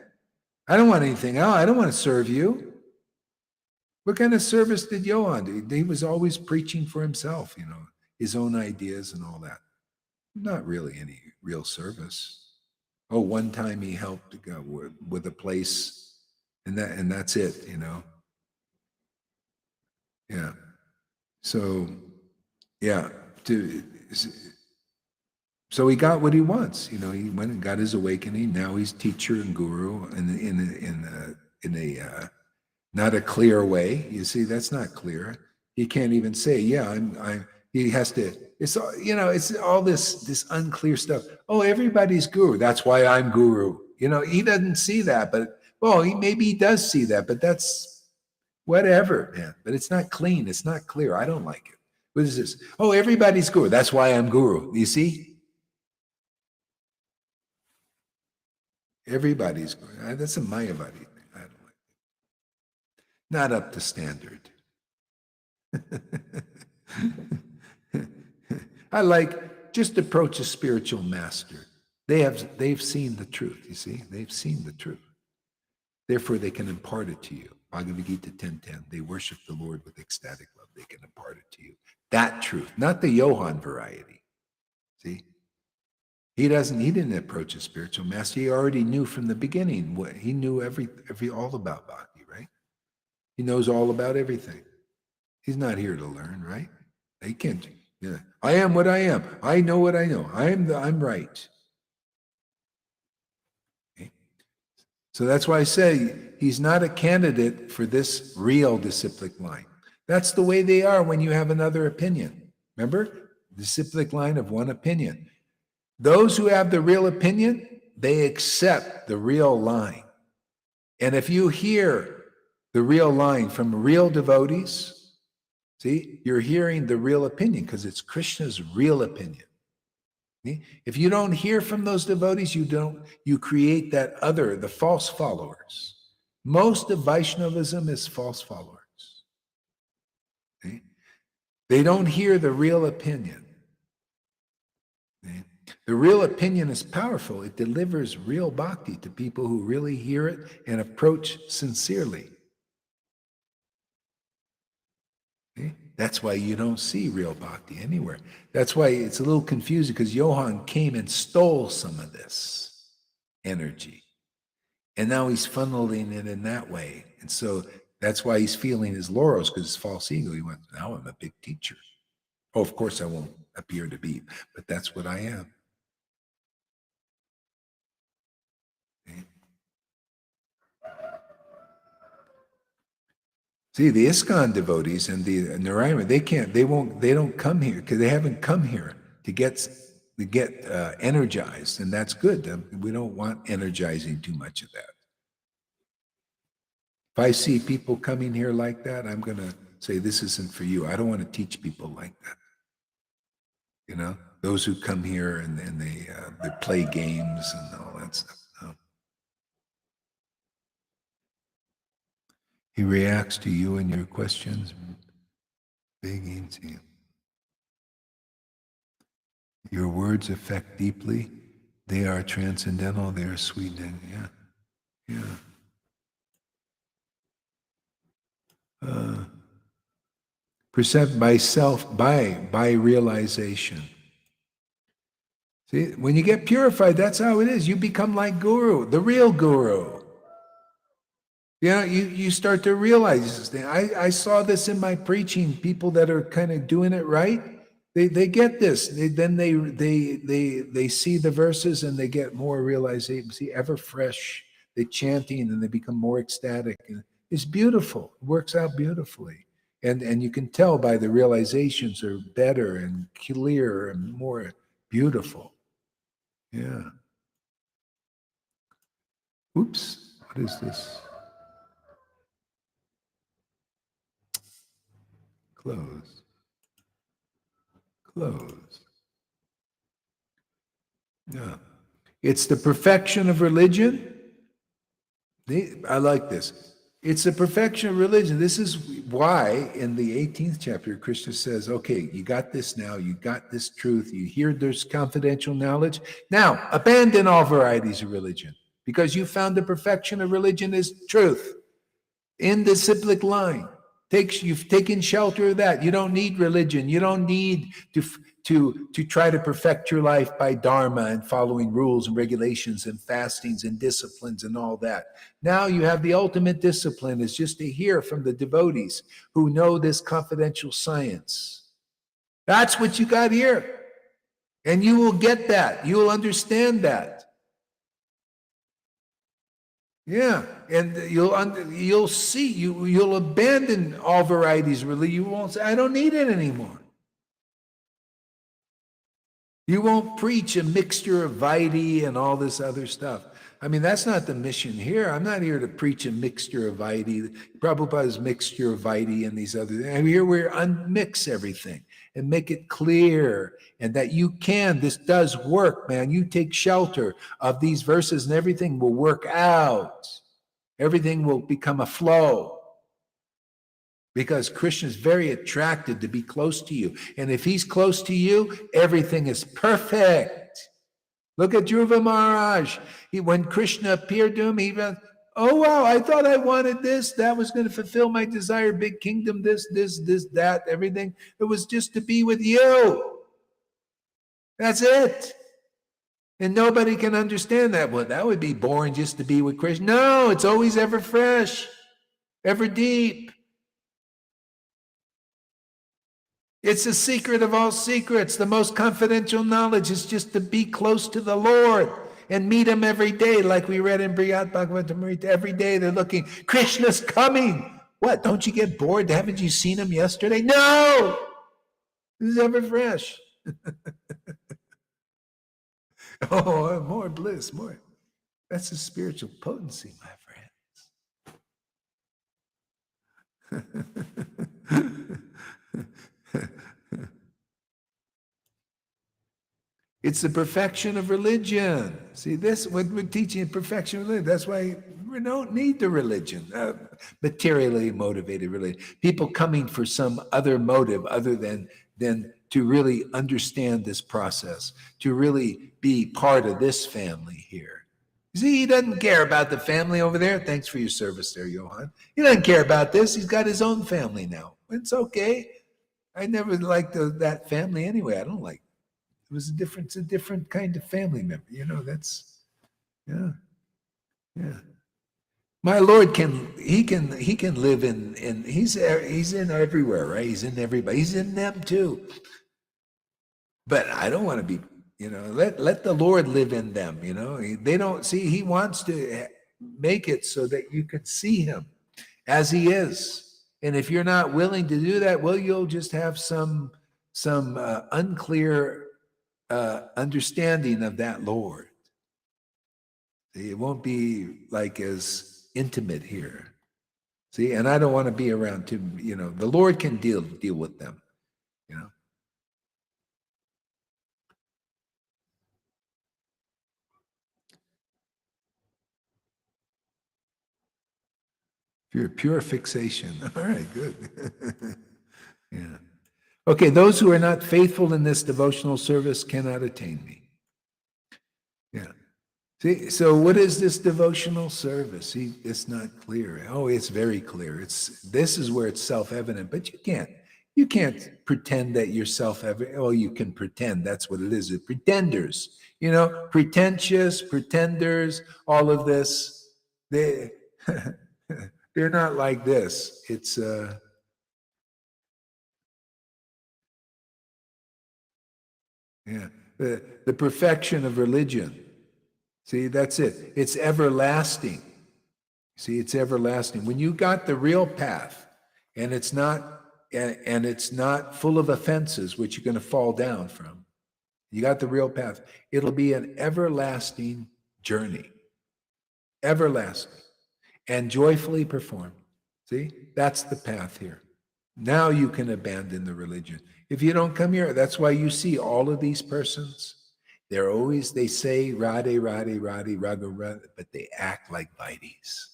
I don't want anything else. I don't want to serve you. What kind of service did Johan do? He was always preaching for himself, his own ideas and all that. Not really any real service. Oh, one time he helped with a place, and that's it, Yeah. So, yeah. So he got what he wants. He went and got his awakening. Now he's teacher and guru, in a not a clear way. You see, that's not clear. He can't even say, "Yeah, I'm." He has to. It's all this unclear stuff. Oh, everybody's guru. That's why I'm guru. He doesn't see that, but maybe he does see that, but that's whatever, man. But it's not clean. It's not clear. I don't like it. What is this? Oh, everybody's guru. That's why I'm guru. You see? Everybody's guru. That's a Mayavadi thing. I don't like it. Not up to standard. I like, just approach a spiritual master. They've seen the truth, you see? They've seen the truth. Therefore, they can impart it to you. Bhagavad Gita 10:10. They worship the Lord with ecstatic love. They can impart it to you. That truth, not the Johan variety. See? He didn't approach a spiritual master. He already knew from the beginning. He knew all about bhakti, right? He knows all about everything. He's not here to learn, right? He can't. Yeah. I am what I am. I know what I know. I'm right. Okay. So that's why I say he's not a candidate for this real disciplic line. That's the way they are when you have another opinion. Remember? Disciplic line of one opinion. Those who have the real opinion, they accept the real line. And if you hear the real line from real devotees, see, you're hearing the real opinion because it's Krishna's real opinion. See? If you don't hear from those devotees, you create that other, the false followers. Most of Vaishnavism is false followers. See? They don't hear the real opinion. See? The real opinion is powerful. It delivers real bhakti to people who really hear it and approach sincerely. See? That's why you don't see real bhakti anywhere. That's why it's a little confusing, because Johan came and stole some of this energy. And now he's funneling it in that way. And so that's why he's feeling his laurels, because his false ego. He went, now I'm a big teacher. Oh, of course I won't appear to be, but that's what I am. See, the ISKCON devotees and the Narayana, they don't come here because they haven't come here to get energized, and that's good. We don't want energizing too much of that. If I see people coming here like that, I'm going to say, this isn't for you. I don't want to teach people like that. Those who come here and they play games and all that stuff. No. He reacts to you and your questions. Begging to you. Your words affect deeply. They are transcendental. They are sweetening. Yeah. Percept by self, by realization. See, when you get purified, that's how it is. You become like Guru, the real Guru. You start to realize this thing. I saw this in my preaching. People that are kind of doing it right, they get this. They see the verses and they get more realization. See, ever fresh. They chanting and they become more ecstatic. And it's beautiful. It works out beautifully. And you can tell by the realizations are better and clearer and more beautiful. Yeah. Oops. What is this? Close. Close. Yeah. It's the perfection of religion. I like this. It's the perfection of religion. This is why in the 18th chapter, Krishna says, okay, you got this now. You got this truth. You hear there's confidential knowledge. Now, abandon all varieties of religion because you found the perfection of religion is truth. In the cyclic line. You've taken shelter of that. You don't need religion. You don't need to try to perfect your life by dharma and following rules and regulations and fastings and disciplines and all that. Now you have the ultimate discipline is just to hear from the devotees who know this confidential science. That's what you got here. And you will get that. You will understand that. Yeah, and you'll see, you'll abandon all varieties, really. You won't say, I don't need it anymore. You won't preach a mixture of Vaidhi and all this other stuff. I mean, that's not the mission here. I'm not here to preach a mixture of Vaidhi. Prabhupada's mixture of Vaidhi and these other things. I'm here we're unmix everything and make it clear and that you can, this does work, man. You take shelter of these verses and everything will work out. Everything will become a flow. Because Krishna is very attracted to be close to you. And if he's close to you, everything is perfect. Look at Dhruva Maharaj. When Krishna appeared to him, he went, oh, wow, I thought I wanted this. That was going to fulfill my desire, big kingdom, this, that, everything. It was just to be with you. That's it. And nobody can understand that. Well, that would be boring just to be with Krishna. No, it's always ever fresh, ever deep. It's the secret of all secrets. The most confidential knowledge is just to be close to the Lord and meet him every day, like we read in Brihad Bhagavatamrita. Every day they're looking, Krishna's coming. What, don't you get bored? Haven't you seen him yesterday? No! This is ever fresh. Oh, more bliss, more. That's the spiritual potency, my friends. It's the perfection of religion. See, this, when we're teaching perfection of religion, that's why we don't need the religion, materially motivated religion. People coming for some other motive other than to really understand this process, to really be part of this family here. See, he doesn't care about the family over there. Thanks for your service there, Johan. He doesn't care about this. He's got his own family now. It's okay. I never liked that family anyway. I don't like it. Was it's a different kind of family member. That's, yeah. My Lord can live in he's in everywhere, right? He's in everybody. He's in them too. But I don't want to be, let the Lord live in them, They don't see, he wants to make it so that you can see him as he is. And if you're not willing to do that, well, you'll just have some unclear understanding of that Lord. It won't be like as intimate here. See, and I don't want to be around too, the Lord can deal with them, Pure fixation. All right, good. Yeah. Okay, those who are not faithful in this devotional service cannot attain me. Yeah. See, so what is this devotional service? See, it's not clear. Oh, it's very clear. This is where it's self-evident, but You can't pretend that yourself ever. Oh, you can pretend. That's what it is. It's pretenders. Pretentious pretenders. All of this. They they're not like this. It's yeah, the perfection of religion. See, that's it. It's everlasting. See, it's everlasting. When you got the real path, and it's not full of offenses which you're going to fall down from. You got the real path. It'll be an everlasting journey. Everlasting. And joyfully performed. See? That's the path here. Now you can abandon the religion. If you don't come here, that's why you see all of these persons. They say Radhe, Radhe, Radhe, Raga, Radhe, but they act like Vaidis.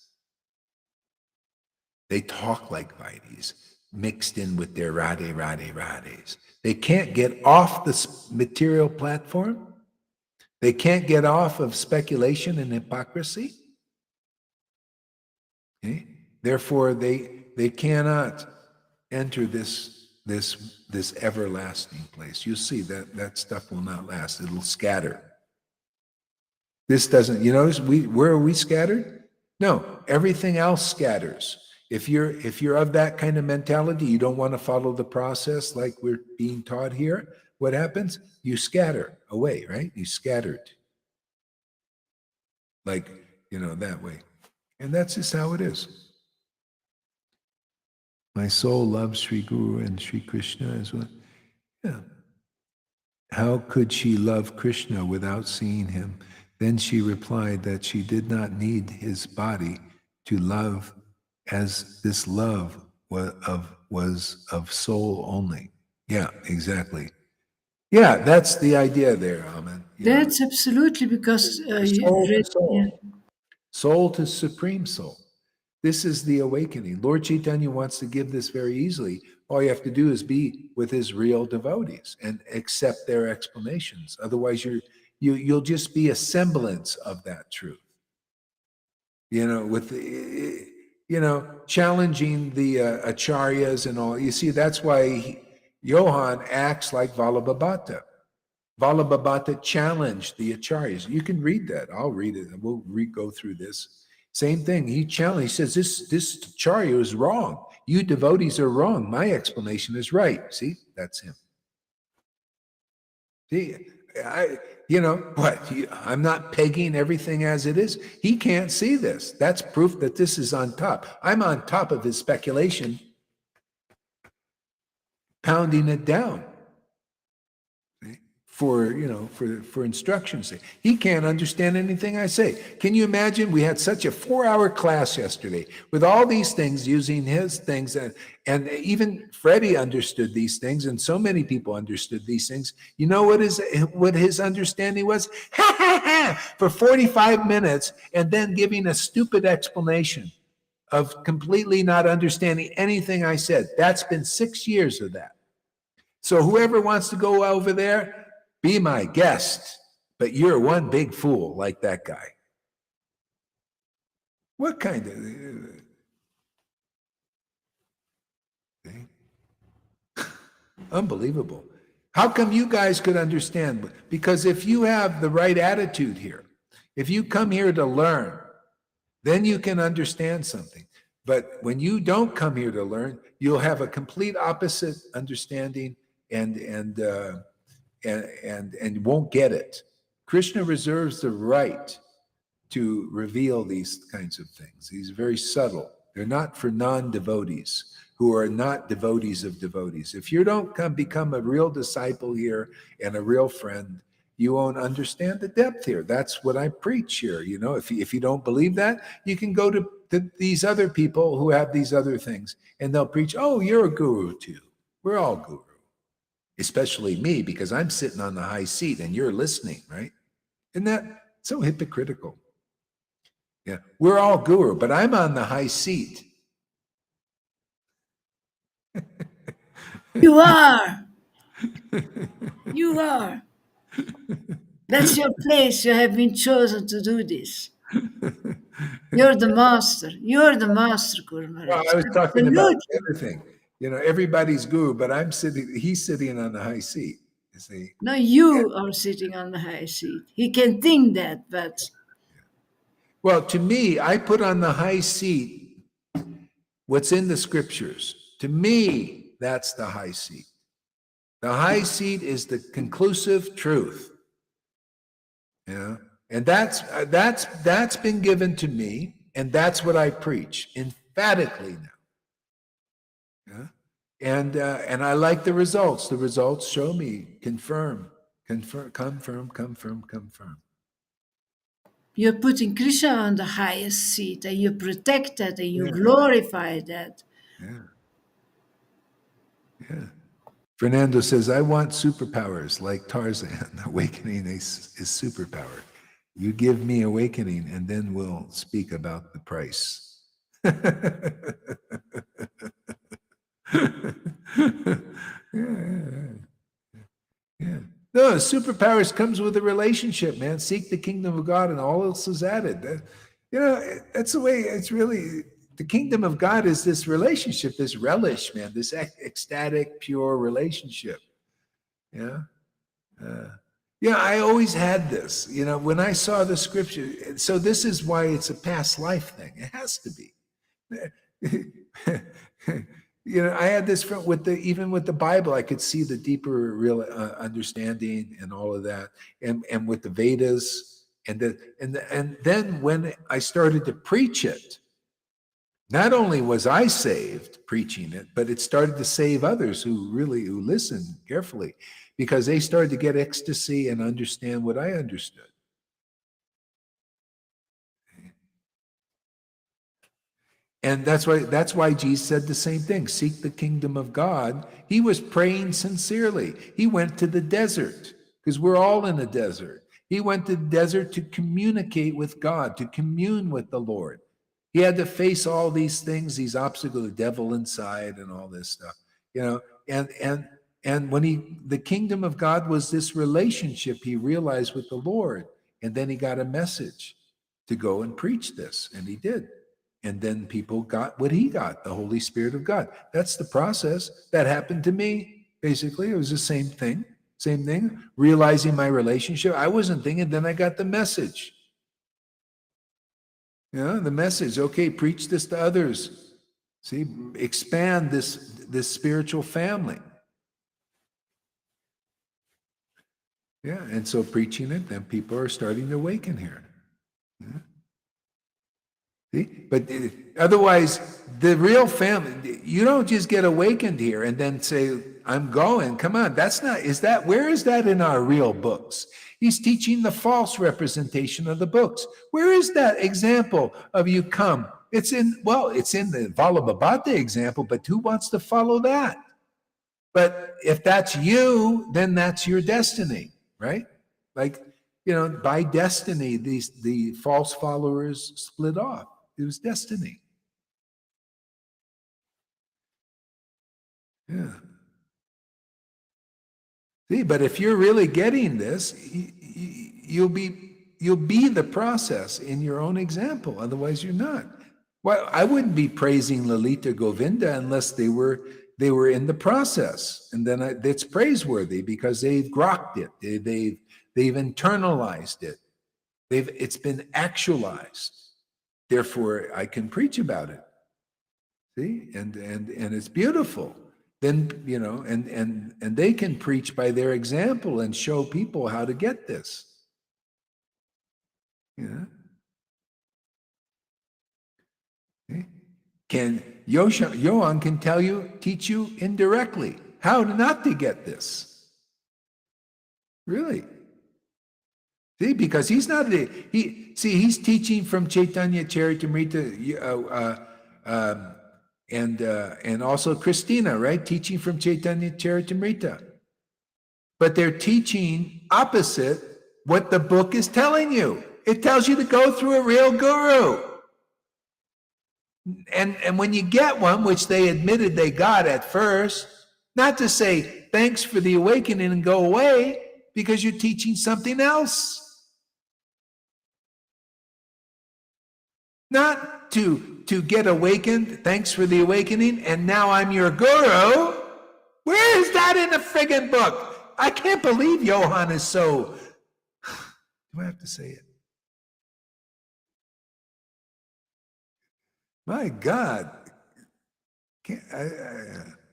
They talk like Vaidis, mixed in with their Radhe, Radhe, Radhes. They can't get off the material platform. They can't get off of speculation and hypocrisy. Okay? Therefore, they cannot enter this everlasting place. You'll see that stuff will not last. It'll scatter. This doesn't, you notice where are we scattered? No, everything else scatters. If you're of that kind of mentality, you don't want to follow the process like we're being taught here, what happens? You scatter away, right? You scattered. Like, that way. And that's just how it is. My soul loves Sri Guru and Sri Krishna as well. Yeah. How could she love Krishna without seeing him? Then she replied that she did not need his body to love, as this love was of soul only. Yeah, exactly. Yeah, that's the idea there, Amen. That's absolutely because soul to soul. Soul to supreme soul. This is the awakening. Lord Chaitanya wants to give this very easily. All you have to do is be with his real devotees and accept their explanations. Otherwise, you'll just be a semblance of that truth. With challenging the acharyas and all. You see, that's why Johann acts like Vallabhabhata. Vallabhabhata challenged the acharyas. You can read that. I'll read it. We'll go through this. Same thing. He challenged. He says, this acharya is wrong. You devotees are wrong. My explanation is right. See, that's him. See, I'm not pegging everything as it is. He can't see this. That's proof that this is on top. I'm on top of his speculation, pounding it down for instruction's sake. He can't understand anything I say. Can you imagine? We had such a 4-hour class yesterday with all these things, using his things, and even Freddie understood these things, and so many people understood these things. You know what his understanding was? For 45 minutes, and then giving a stupid explanation of completely not understanding anything I said. That's been 6 years of that. So whoever wants to go over there, be my guest, but you're one big fool like that guy. What kind of unbelievable? How come you guys could understand? Because if you have the right attitude here, if you come here to learn, then you can understand something. But when you don't come here to learn, you'll have a complete opposite understanding and won't get it. Krishna reserves the right to reveal these kinds of things. He's very subtle. They're not for non-devotees who are not devotees of devotees. If you don't become a real disciple here and a real friend, you won't understand the depth here. That's what I preach here. If you don't believe that, you can go to these other people who have these other things, and they'll preach, oh, you're a guru too. We're all guru. Especially me, because I'm sitting on the high seat and you're listening, right? Isn't that so hypocritical? Yeah, we're all guru, but I'm on the high seat. You are. You are. That's your place. You have been chosen to do this. You're the master. You're the master, Guru Maharaj. Well, I was talking about everything. everybody's guru, but he's sitting on the high seat, you see. No, you are sitting on the high seat. He can think that, but Well, to me, I put on the high seat what's in the scriptures. To me, that's the high seat. The high seat is the conclusive truth. And that's been given to me, and that's what I preach emphatically now. And I like the results. The results show me confirm. you're putting Krishna on the highest seat and you protect that and you glorify that. Yeah. Fernando says, I want superpowers like Tarzan. Awakening is superpower. You give me awakening, and then we'll speak about the price. Yeah. No, superpowers comes with a relationship, man. Seek the kingdom of God, and all else is added. That's the way. It's really the kingdom of God is this relationship, this relish, man, this ecstatic, pure relationship. Yeah. I always had this, when I saw the scripture. So this is why it's a past life thing. It has to be. I had this even with the Bible, I could see the deeper real understanding and all of that, and with the Vedas, and then when I started to preach it, not only was I saved preaching it, but it started to save others who listened carefully, because they started to get ecstasy and understand what I understood. And that's why Jesus said the same thing. Seek the kingdom of God. He was praying sincerely. He went to the desert, because we're all in a desert. He went to the desert to communicate with God, to commune with the Lord. He had to face all these things, these obstacles, the devil inside and all this stuff, and when the kingdom of God was this relationship he realized with the Lord. And then he got a message to go and preach this, and he did. And then people got what he got, the Holy Spirit of God. That's the process that happened to me. Basically, it was the same thing, realizing my relationship. I wasn't thinking, then I got the message. The message, okay, preach this to others. See, expand this spiritual family. Yeah, and so preaching it, then people are starting to awaken here. Yeah. See? But otherwise, the real family, you don't just get awakened here and then say, I'm going. Come on, where is that in our real books? He's teaching the false representation of the books. Where is that example of you come? It's in the Vallabhabhata example, but who wants to follow that? But if that's you, then that's your destiny, right? Like, by destiny, the false followers split off. It was destiny. Yeah. See, but if you're really getting this, you'll be the process in your own example. Otherwise, you're not. Well, I wouldn't be praising Lalita Govinda unless they were in the process, and then it's praiseworthy because they've grokked it, they've internalized it, it's been actualized. Therefore, I can preach about it. See, and it's beautiful. Then and they can preach by their example and show people how to get this. Okay. Johan can teach you indirectly how not to get this. Really. See, because he's not he's teaching from Chaitanya Charitamrita, and also Christina, right? Teaching from Chaitanya Charitamrita. But they're teaching opposite what the book is telling you. It tells you to go through a real guru. And when you get one, which they admitted they got at first, not to say thanks for the awakening and go away, because you're teaching something else. Not to to get awakened. Thanks for the awakening. And now I'm your guru. Where is that in the friggin' book? I can't believe Johann is so... Do I have to say it? My God.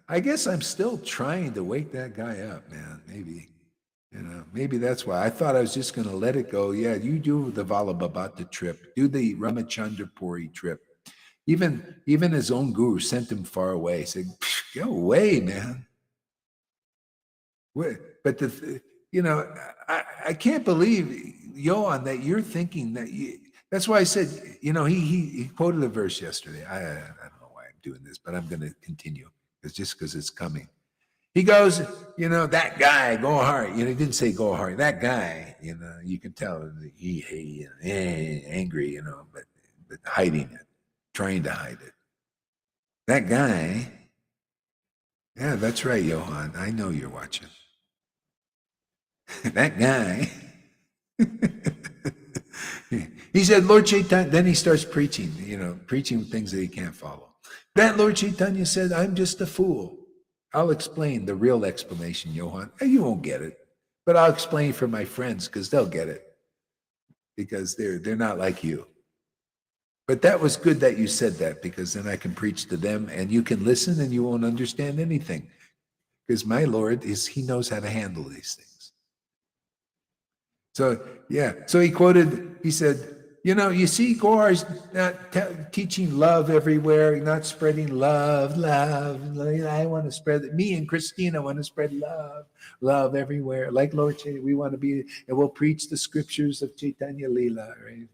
I guess I'm still trying to wake that guy up, man. Maybe. Maybe that's why. I thought I was just going to let it go. Yeah, you do the Valabhabata trip. Do the Ramachandrapuri trip. Even his own guru sent him far away. He said, go away, man. But I can't believe, Johan, that you're thinking that that's why I said, he quoted a verse yesterday. I don't know why I'm doing this, but I'm going to continue. It's just because it's coming. He goes, that guy, go hard. He didn't say go hard. That guy, you can tell he angry, but hiding it, trying to hide it. That guy, yeah, that's right, Johan. I know you're watching. That guy, he said, Lord Chaitanya, then he starts preaching, preaching things that he can't follow. That Lord Chaitanya said, I'm just a fool. I'll explain the real explanation, Johan. You won't get it, but I'll explain for my friends because they'll get it because they're not like you. But that was good that you said that because then I can preach to them and you can listen and you won't understand anything because my Lord he knows how to handle these things. So, yeah. So he said, you see, Gaura's not teaching love everywhere, not spreading love. I want to spread it. Me and Christina want to spread love everywhere. Like Lord Chaitanya, we want to be, and we'll preach the scriptures of Chaitanya Leela, right?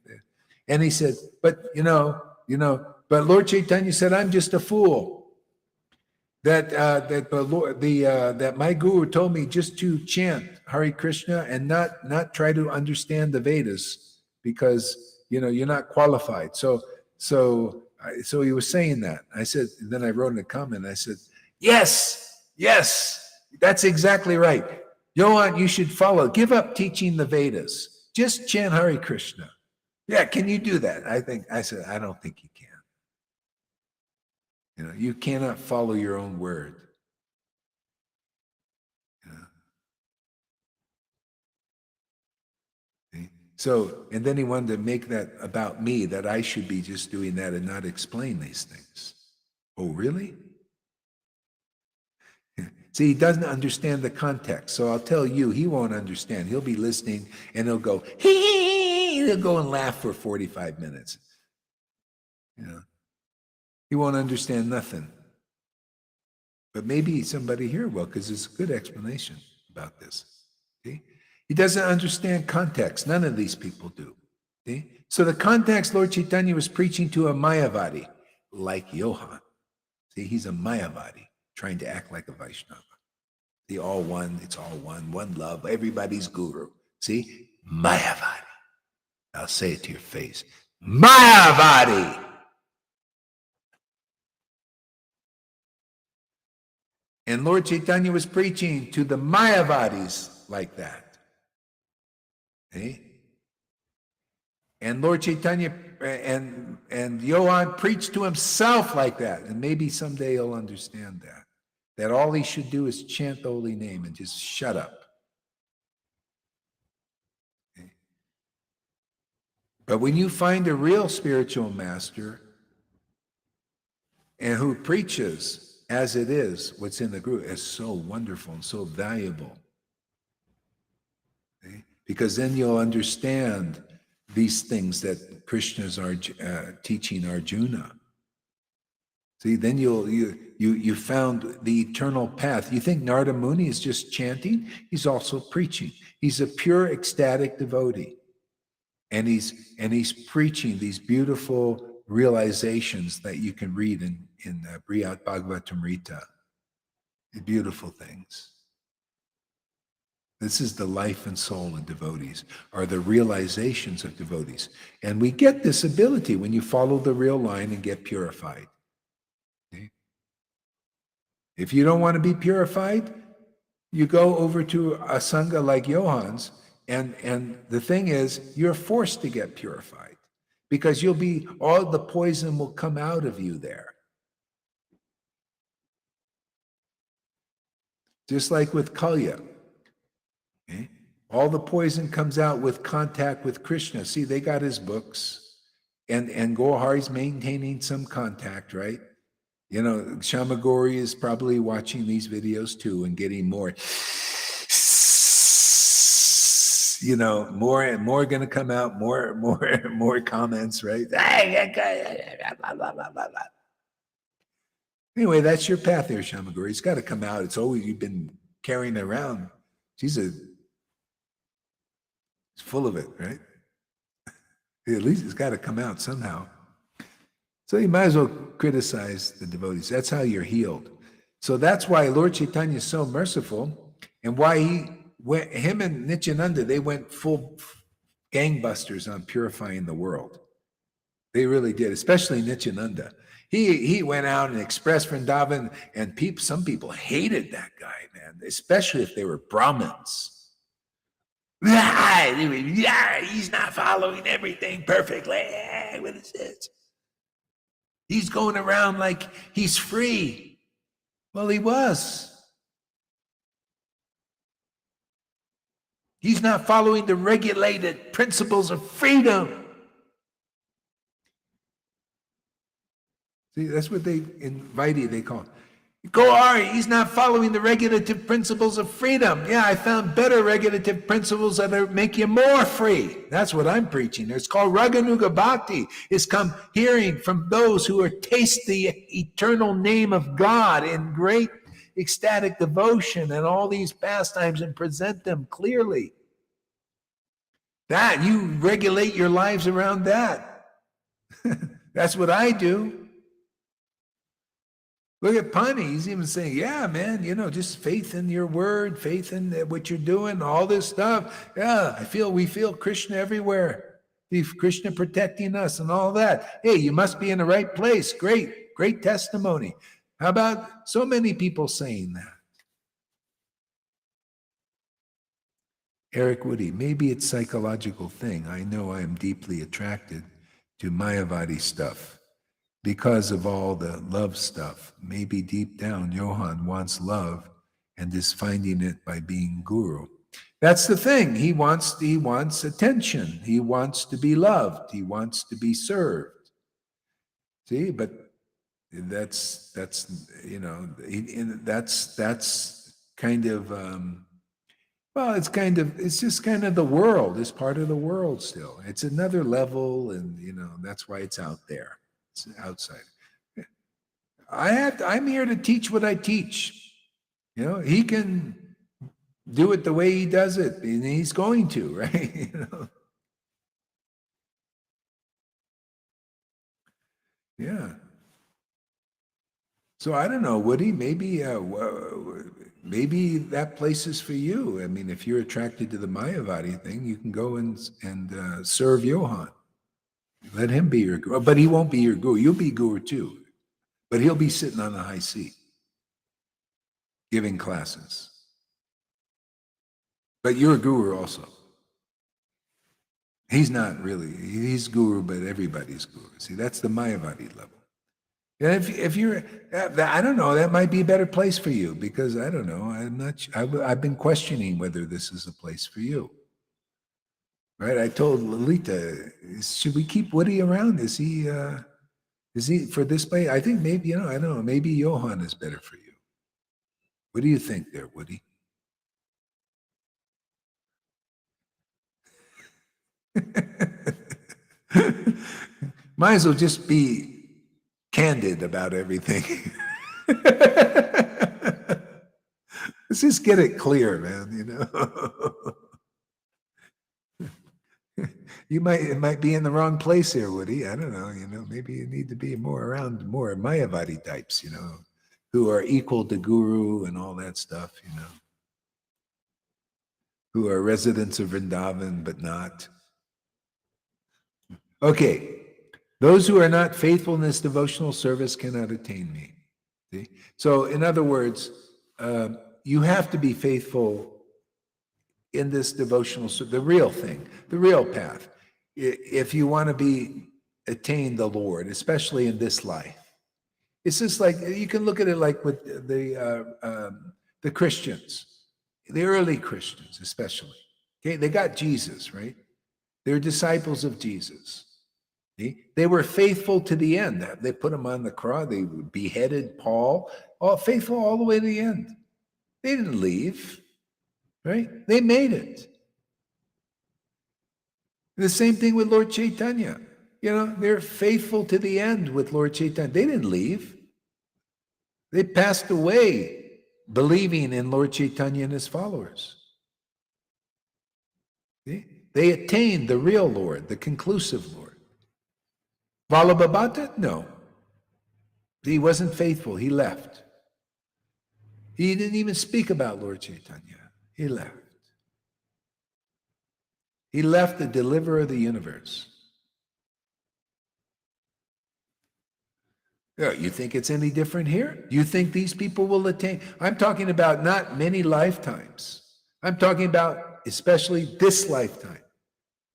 And he said, but Lord Chaitanya said, I'm just a fool. That my guru told me just to chant Hare Krishna and not try to understand the Vedas because you're not qualified. So he was saying that. I said, and then I wrote in a comment. I said, yes, that's exactly right. Johan, you should follow. Give up teaching the Vedas. Just chant Hare Krishna. Yeah, can you do that? I said, I don't think you can. You cannot follow your own word. So, and then he wanted to make that about me, that I should be just doing that and not explain these things. Oh, really? See, he doesn't understand the context. So I'll tell you, he won't understand. He'll be listening and he'll go, he'll go and laugh for 45 minutes. He won't understand nothing. But maybe somebody here will, because it's a good explanation about this. See? He doesn't understand context. None of these people do. See? So the context, Lord Chaitanya was preaching to a Mayavadi, like Johan. See, he's a Mayavadi, trying to act like a Vaishnava. The all one, it's all one love, everybody's guru. See? Mayavadi. I'll say it to your face. Mayavadi! And Lord Chaitanya was preaching to the Mayavadis like that. Okay? And Lord Chaitanya and Johan preached to himself like that. And maybe someday he'll understand that. That all he should do is chant the holy name and just shut up. Okay? But when you find a real spiritual master and who preaches as it is, what's in the group is so wonderful and so valuable. Okay? Because then you'll understand these things that Krishna's teaching Arjuna. See, then you found the eternal path. You think Narada Muni is just chanting? He's also preaching. He's a pure ecstatic devotee. And he's preaching these beautiful realizations that you can read in Brihad Bhagavatamrita. Beautiful things. This is the life and soul of devotees, are the realizations of devotees. And we get this ability when you follow the real line and get purified. Okay? If you don't want to be purified, you go over to a sangha like Johan's, and the thing is, you're forced to get purified. because all the poison will come out of you there. Just like with Kalya. Okay? All the poison comes out with contact with Krishna. See, they got his books, and Gohari's maintaining some contact, right? You know, Shamagori is probably watching these videos too and getting more, you know, more going to come out, more comments, right? Anyway, that's your path there, Shamagori. It's got to come out. It's always you've been carrying around. It's full of it, right? At least it's got to come out somehow. So you might as well criticize the devotees. That's how you're healed. So that's why Lord Chaitanya is so merciful, and why him and Nityananda, they went full gangbusters on purifying the world. They really did, especially Nityananda. He went out and expressed Vrindavan, and some people hated that guy, man, especially if they were Brahmins. He's not following everything perfectly. What is this? He's going around like he's free. Well, he was. He's not following the regulated principles of freedom. See, that's what they call it. Gohari, he's not following the regulative principles of freedom. Yeah, I found better regulative principles that make you more free. That's what I'm preaching. It's called Raganuga Bhakti. It's come hearing from those who are taste the eternal name of God in great ecstatic devotion and all these pastimes and present them clearly. That, you regulate your lives around that. That's what I do. Look at Pani. He's even saying, yeah, man, you know, just faith in your word, faith in what you're doing, all this stuff. Yeah, we feel Krishna everywhere. Krishna protecting us and all that. Hey, you must be in the right place. Great testimony. How about so many people saying that? Eric Woody, maybe it's a psychological thing. I know I am deeply attracted to Mayavadi stuff. Because of all the love stuff, maybe deep down, Johan wants love and is finding it by being guru. That's the thing. He wants attention. He wants to be loved. He wants to be served. See, but that's you know, that's kind of well, it's just kind of the world. It's part of the world still. It's another level, and you know, that's why it's out there. Outside. I'm here to teach what I teach. You know, he can do it the way he does it, and he's going to, right? You know? Yeah. So I don't know, Woody, maybe that place is for you. I mean, if you're attracted to the Mayavadi thing, you can go and serve Johan. Let him be your guru. But he won't be your guru. You'll be guru too. But he'll be sitting on the high seat, giving classes. But you're a guru also. He's not really. He's guru, but everybody's guru. See, that's the Mayavadi level. And if you're, I don't know, that might be a better place for you, because I don't know. I'm not. I've been questioning whether this is a place for you. Right, I told Lolita, should we keep Woody around? Is he for this place? I think maybe, I don't know, maybe Johan is better for you. What do you think there, Woody? Might as well just be candid about everything. Let's just get it clear, man, you know. It might be in the wrong place here, Woody. I don't know, maybe you need to be around more Mayavadi types, who are equal to guru and all that stuff, who are residents of Vrindavan, but not. Okay. Those who are not faithful in this devotional service cannot attain me. See? So in other words, you have to be faithful in this devotional, the real thing, the real path. If you want to be attain the Lord, especially in this life. It's just like you can look at it like with the Christians, the early Christians, especially. Okay, they got Jesus, right? They're disciples of Jesus. See? They were faithful to the end. They put him on the cross. They beheaded Paul. All faithful all the way to the end. They didn't leave, right? They made it. The same thing with Lord Chaitanya. You know, they're faithful to the end with Lord Chaitanya. They didn't leave. They passed away believing in Lord Chaitanya and his followers. See? They attained the real Lord, the conclusive Lord. Vallabhabhata? No. He wasn't faithful. He left. He didn't even speak about Lord Chaitanya. He left. He left the deliverer of the universe. You think it's any different here? Do you think these people will attain? I'm talking about not many lifetimes. I'm talking about especially this lifetime.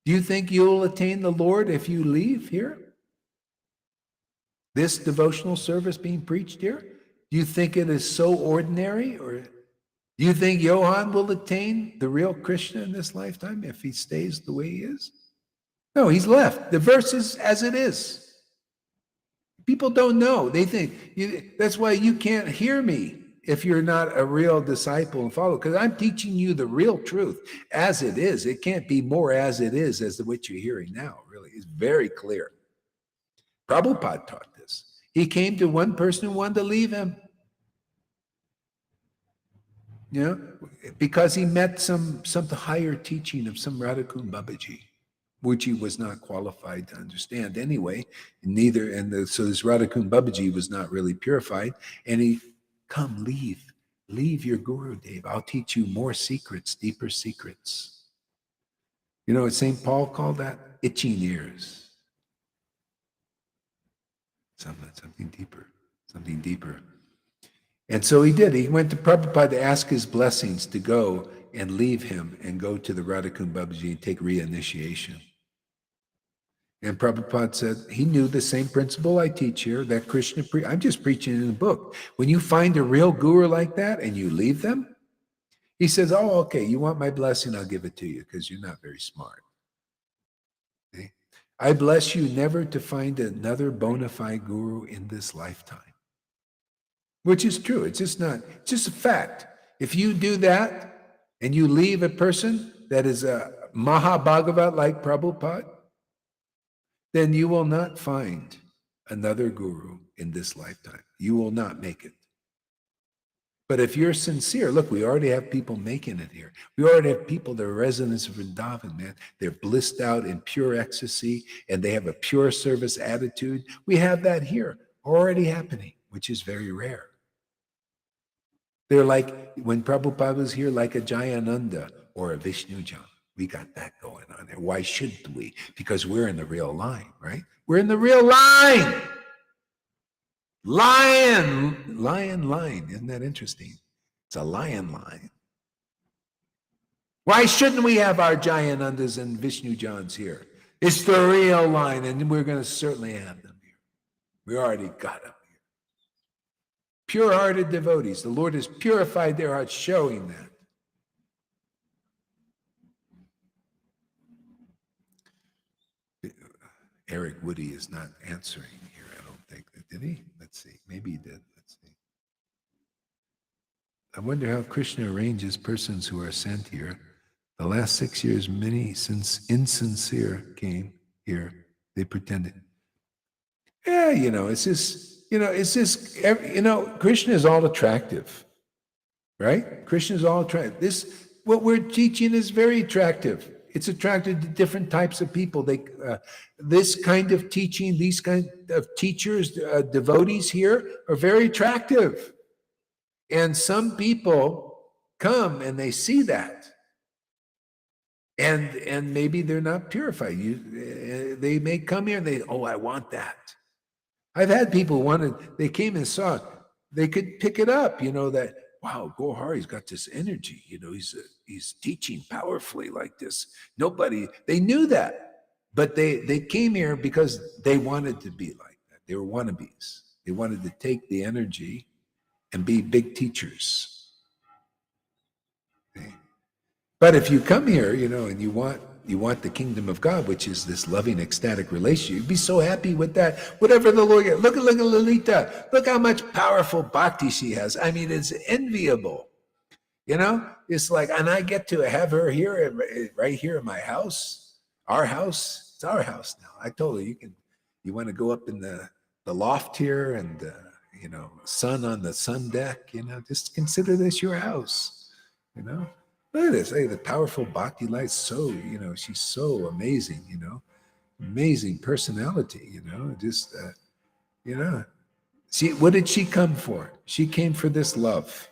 Do you think you'll attain the Lord if you leave here? This devotional service being preached here? Do you think it is so ordinary? Or do you think Johann will attain the real Krishna in this lifetime if he stays the way he is? No, he's left. The verse is as it is. People don't know. They think, that's why you can't hear me if you're not a real disciple and follower, because I'm teaching you the real truth as it is. It can't be more as it is as what you're hearing now, really. It's very clear. Prabhupada taught this. He came to one person who wanted to leave him. You know, because he met some higher teaching of some Radhakund Babaji, which he was not qualified to understand anyway. So this Radhakund Babaji was not really purified. And he, come, leave your Guru Dev. I'll teach you more secrets, deeper secrets. You know what St. Paul called that? Itching ears. Something deeper. And so he did. He went to Prabhupada to ask his blessings to go and leave him and go to the Radhakund Babaji and take reinitiation. And Prabhupada said, he knew the same principle I teach here, that Krishna, I'm just preaching in the book. When you find a real guru like that and you leave them, he says, oh, okay, you want my blessing, I'll give it to you because you're not very smart. Okay? I bless you never to find another bona fide guru in this lifetime. Which is true. It's just a fact. If you do that and you leave a person that is a Mahabhagavat like Prabhupada, then you will not find another guru in this lifetime. You will not make it. But if you're sincere, look, we already have people making it here. We already have people that are residents of Vrindavan, man. They're blissed out in pure ecstasy and they have a pure service attitude. We have that here already happening, which is very rare. They're like, when Prabhupada was here, like a Jayananda or a Vishnujan. We got that going on there. Why shouldn't we? Because we're in the real line, right? We're in the real line. Lion line. Isn't that interesting? It's a lion line. Why shouldn't we have our Jayanandas and Vishnujans here? It's the real line, and we're going to certainly have them here. We already got them. Pure-hearted devotees. The Lord has purified their hearts, showing that. Eric Woody is not answering here, I don't think. Did he? Let's see. Maybe he did. Let's see. I wonder how Krishna arranges persons who are sent here. The last 6 years, many since insincere came here. They pretended. Yeah, it's just, Krishna is all attractive, right? Krishna is all attractive. What we're teaching is very attractive. It's attracted to different types of people. This kind of teaching, these kind of teachers, devotees here are very attractive. And some people come and they see that. And maybe they're not purified. They may come here and I want that. I've had people they came and saw, they could pick it up, that, wow, Gohari's got this energy, he's teaching powerfully like this. They knew that. But they came here because they wanted to be like that. They were wannabes. They wanted to take the energy and be big teachers. Okay? But if you come here, and you want the kingdom of God, which is this loving, ecstatic relationship, you'd be so happy with that. Whatever the Lord, look at Lolita. Look how much powerful bhakti she has. I mean, it's enviable. It's like, and I get to have her here, right here in my house, our house. It's our house now. I told her, you want to go up in the loft here and, sun on the sun deck, just consider this your house, Look at this. Hey, the powerful bhakti light. So, she's so amazing, amazing personality, just, what did she come for? She came for this love.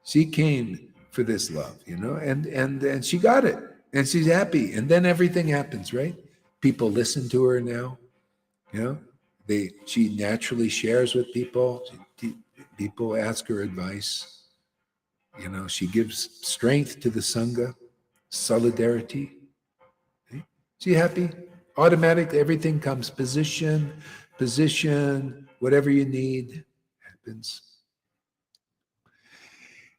She came for this love, and she got it, and she's happy. And then everything happens, right? People listen to her now, she naturally shares with people. People ask her advice. She gives strength to the Sangha, solidarity. Okay? She happy? Automatic, everything comes. Position, whatever you need happens.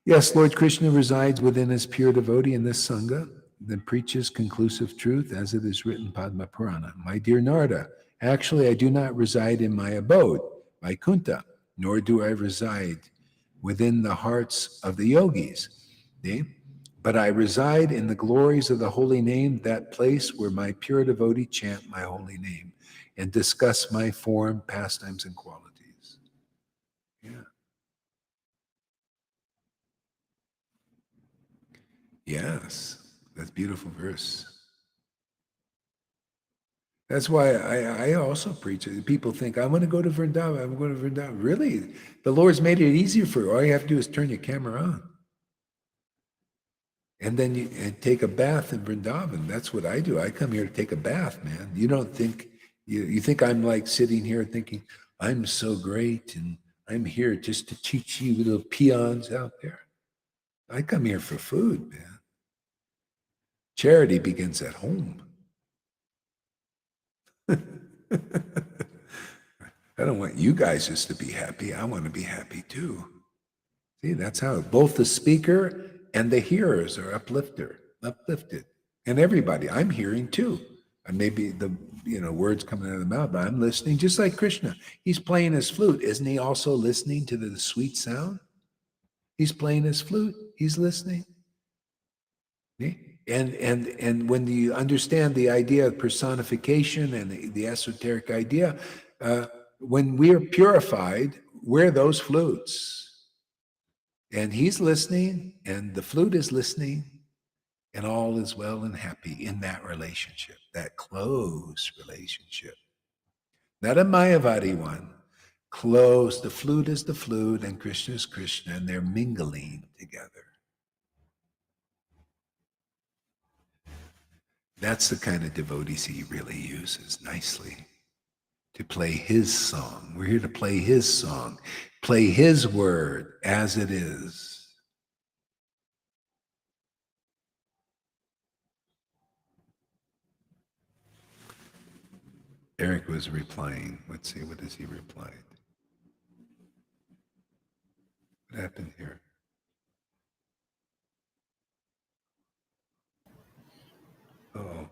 Yes, Lord Krishna resides within his pure devotee in this Sangha that preaches conclusive truth as it is written Padma Purana. My dear Narada, actually I do not reside in my abode, Vaikuntha, nor do I reside within the hearts of the yogis. Okay? But I reside in the glories of the holy name, that place where my pure devotee chant my holy name and discuss my form, pastimes, and qualities. Yeah. Yes, that's a beautiful verse. That's why I also preach it. People think, I want to go to Vrindavan. I'm going to Vrindavan. Really? The Lord's made it easier for you. All you have to do is turn your camera on. And then you take a bath in Vrindavan. That's what I do. I come here to take a bath, man. You don't think, you think I'm like sitting here thinking, I'm so great and I'm here just to teach you little peons out there. I come here for food, man. Charity begins at home. I don't want you guys just to be happy. I want to be happy too. See, that's how both the speaker and the hearers are uplifted. And everybody, I'm hearing too. And maybe the words coming out of the mouth, but I'm listening just like Krishna. He's playing his flute. Isn't he also listening to the sweet sound? He's playing his flute. He's listening. See? And when you understand the idea of personification and the esoteric idea, when we are purified, we're those flutes. And he's listening, and the flute is listening, and all is well and happy in that relationship, that close relationship. Not a Mayavadi one. Close. The flute is the flute, and Krishna is Krishna, and they're mingling together. That's the kind of devotees he really uses nicely to play his song. We're here to play his song, play his word as it is. Eric was replying. Let's see, what has he replied? What happened here? Oh,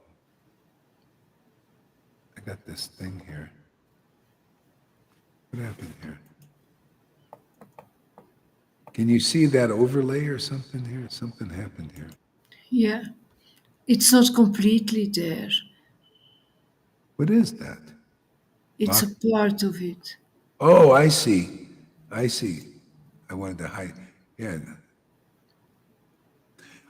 I got this thing here. What happened here? Can you see that overlay or something here? Something happened here. Yeah, it's not completely there. What is that? It's a part of it. Oh, I see. I see. I wanted to hide. Yeah.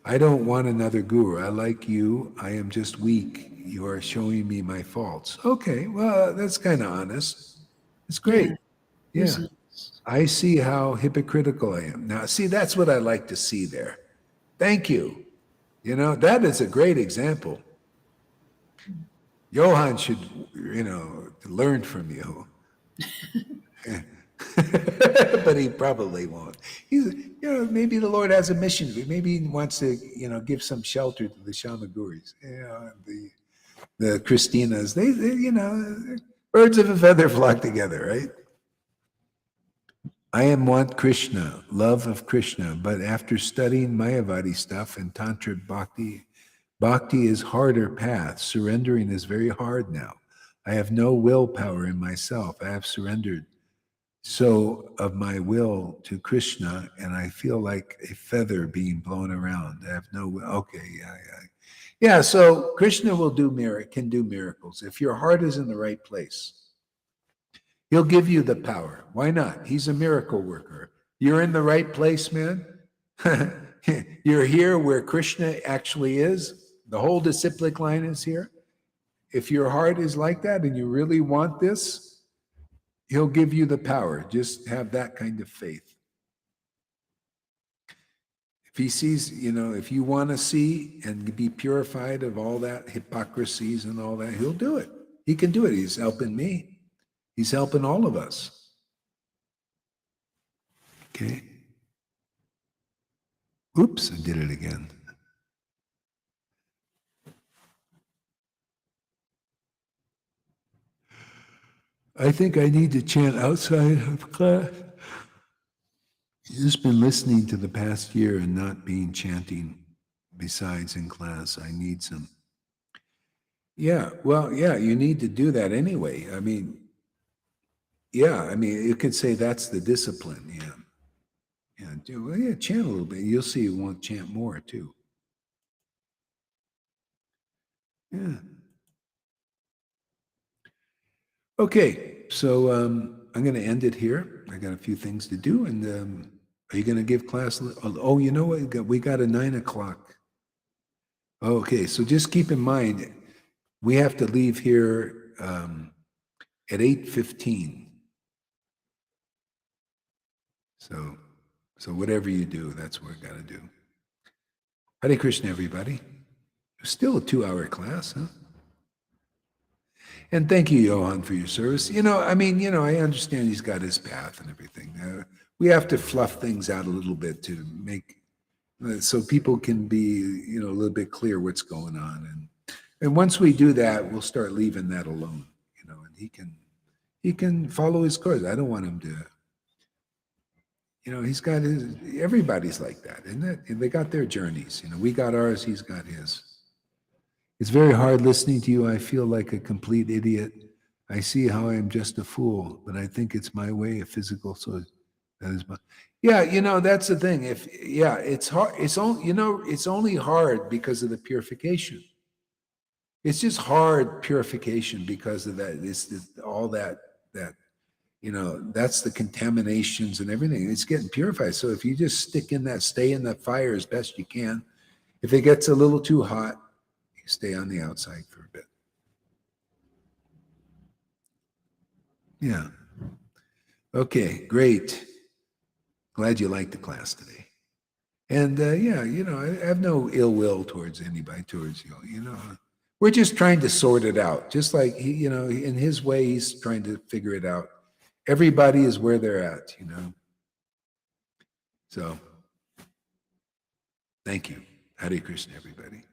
I don't want another guru. I like you. I am just weak. You are showing me my faults. Okay, well, that's kind of honest. It's great. Yeah. Isn't it? I see how hypocritical I am. Now, see, that's what I like to see there. Thank you. That is a great example. Johann should, learn from you. But he probably won't. He's, maybe the Lord has a mission. Maybe he wants to, give some shelter to the Shamaguris. the Christinas, they you know, birds of a feather flock together, right? I am want Krishna, love of Krishna, but after studying Mayavadi stuff and Tantra Bhakti, Bhakti is harder path. Surrendering is very hard now. I have no willpower in myself. I have surrendered so of my will to Krishna, and I feel like a feather being blown around. I have no will. Okay, yeah. So Krishna will can do miracles if your heart is in the right place. He'll give you the power. Why not? He's a miracle worker. You're in the right place, man. You're here where Krishna actually is. The whole disciplic line is here. If your heart is like that and you really want this, he'll give you the power. Just have that kind of faith. If he sees, you know, if you want to see and be purified of all that hypocrisies and all that, he'll do it. He can do it. He's helping me. He's helping all of us. Okay. Oops, I did it again. I think I need to chant outside of class. Just been listening to the past year and not being chanting besides in class. I need some. Yeah, well, yeah, you need to do that anyway. I mean, yeah, I mean, you could say that's the discipline. Yeah. Yeah, well, yeah, chant a little bit. You'll see you won't chant more too. Yeah. Okay, so I'm going to end it here. I got a few things to do, and are you going to give class? Oh, you know what? We got a 9 o'clock. Okay, so just keep in mind, we have to leave here at 8:15. So whatever you do, that's what we got to do. Hare Krishna, everybody. Still a 2-hour class, huh? And thank you, Johan, for your service. You know, I mean, you know, I understand he's got his path and everything. We have to fluff things out a little bit to make so people can be, you know, a little bit clear what's going on. And once we do that, we'll start leaving that alone, you know, and he can follow his course. I don't want him to, you know, he's got his, everybody's like that, isn't it? And they got their journeys. You know, we got ours, he's got his. It's very hard listening to you. I feel like a complete idiot. I see how I am just a fool, but I think it's my way of physical. So that is my, yeah, you know, that's the thing. It's hard. It's only, you know, it's only hard because of the purification. It's just hard purification because of that. It's all that, you know, that's the contaminations and everything. It's getting purified. So if you just stay in that fire as best you can. If it gets a little too hot, you stay on the outside for a bit. Yeah. Okay, great. Glad you liked the class today. And yeah, you know, I have no ill will towards anybody, towards you. You know, we're just trying to sort it out. Just like he, you know, in his way, he's trying to figure it out. Everybody is where they're at, you know. So, thank you. Hare Krishna, everybody.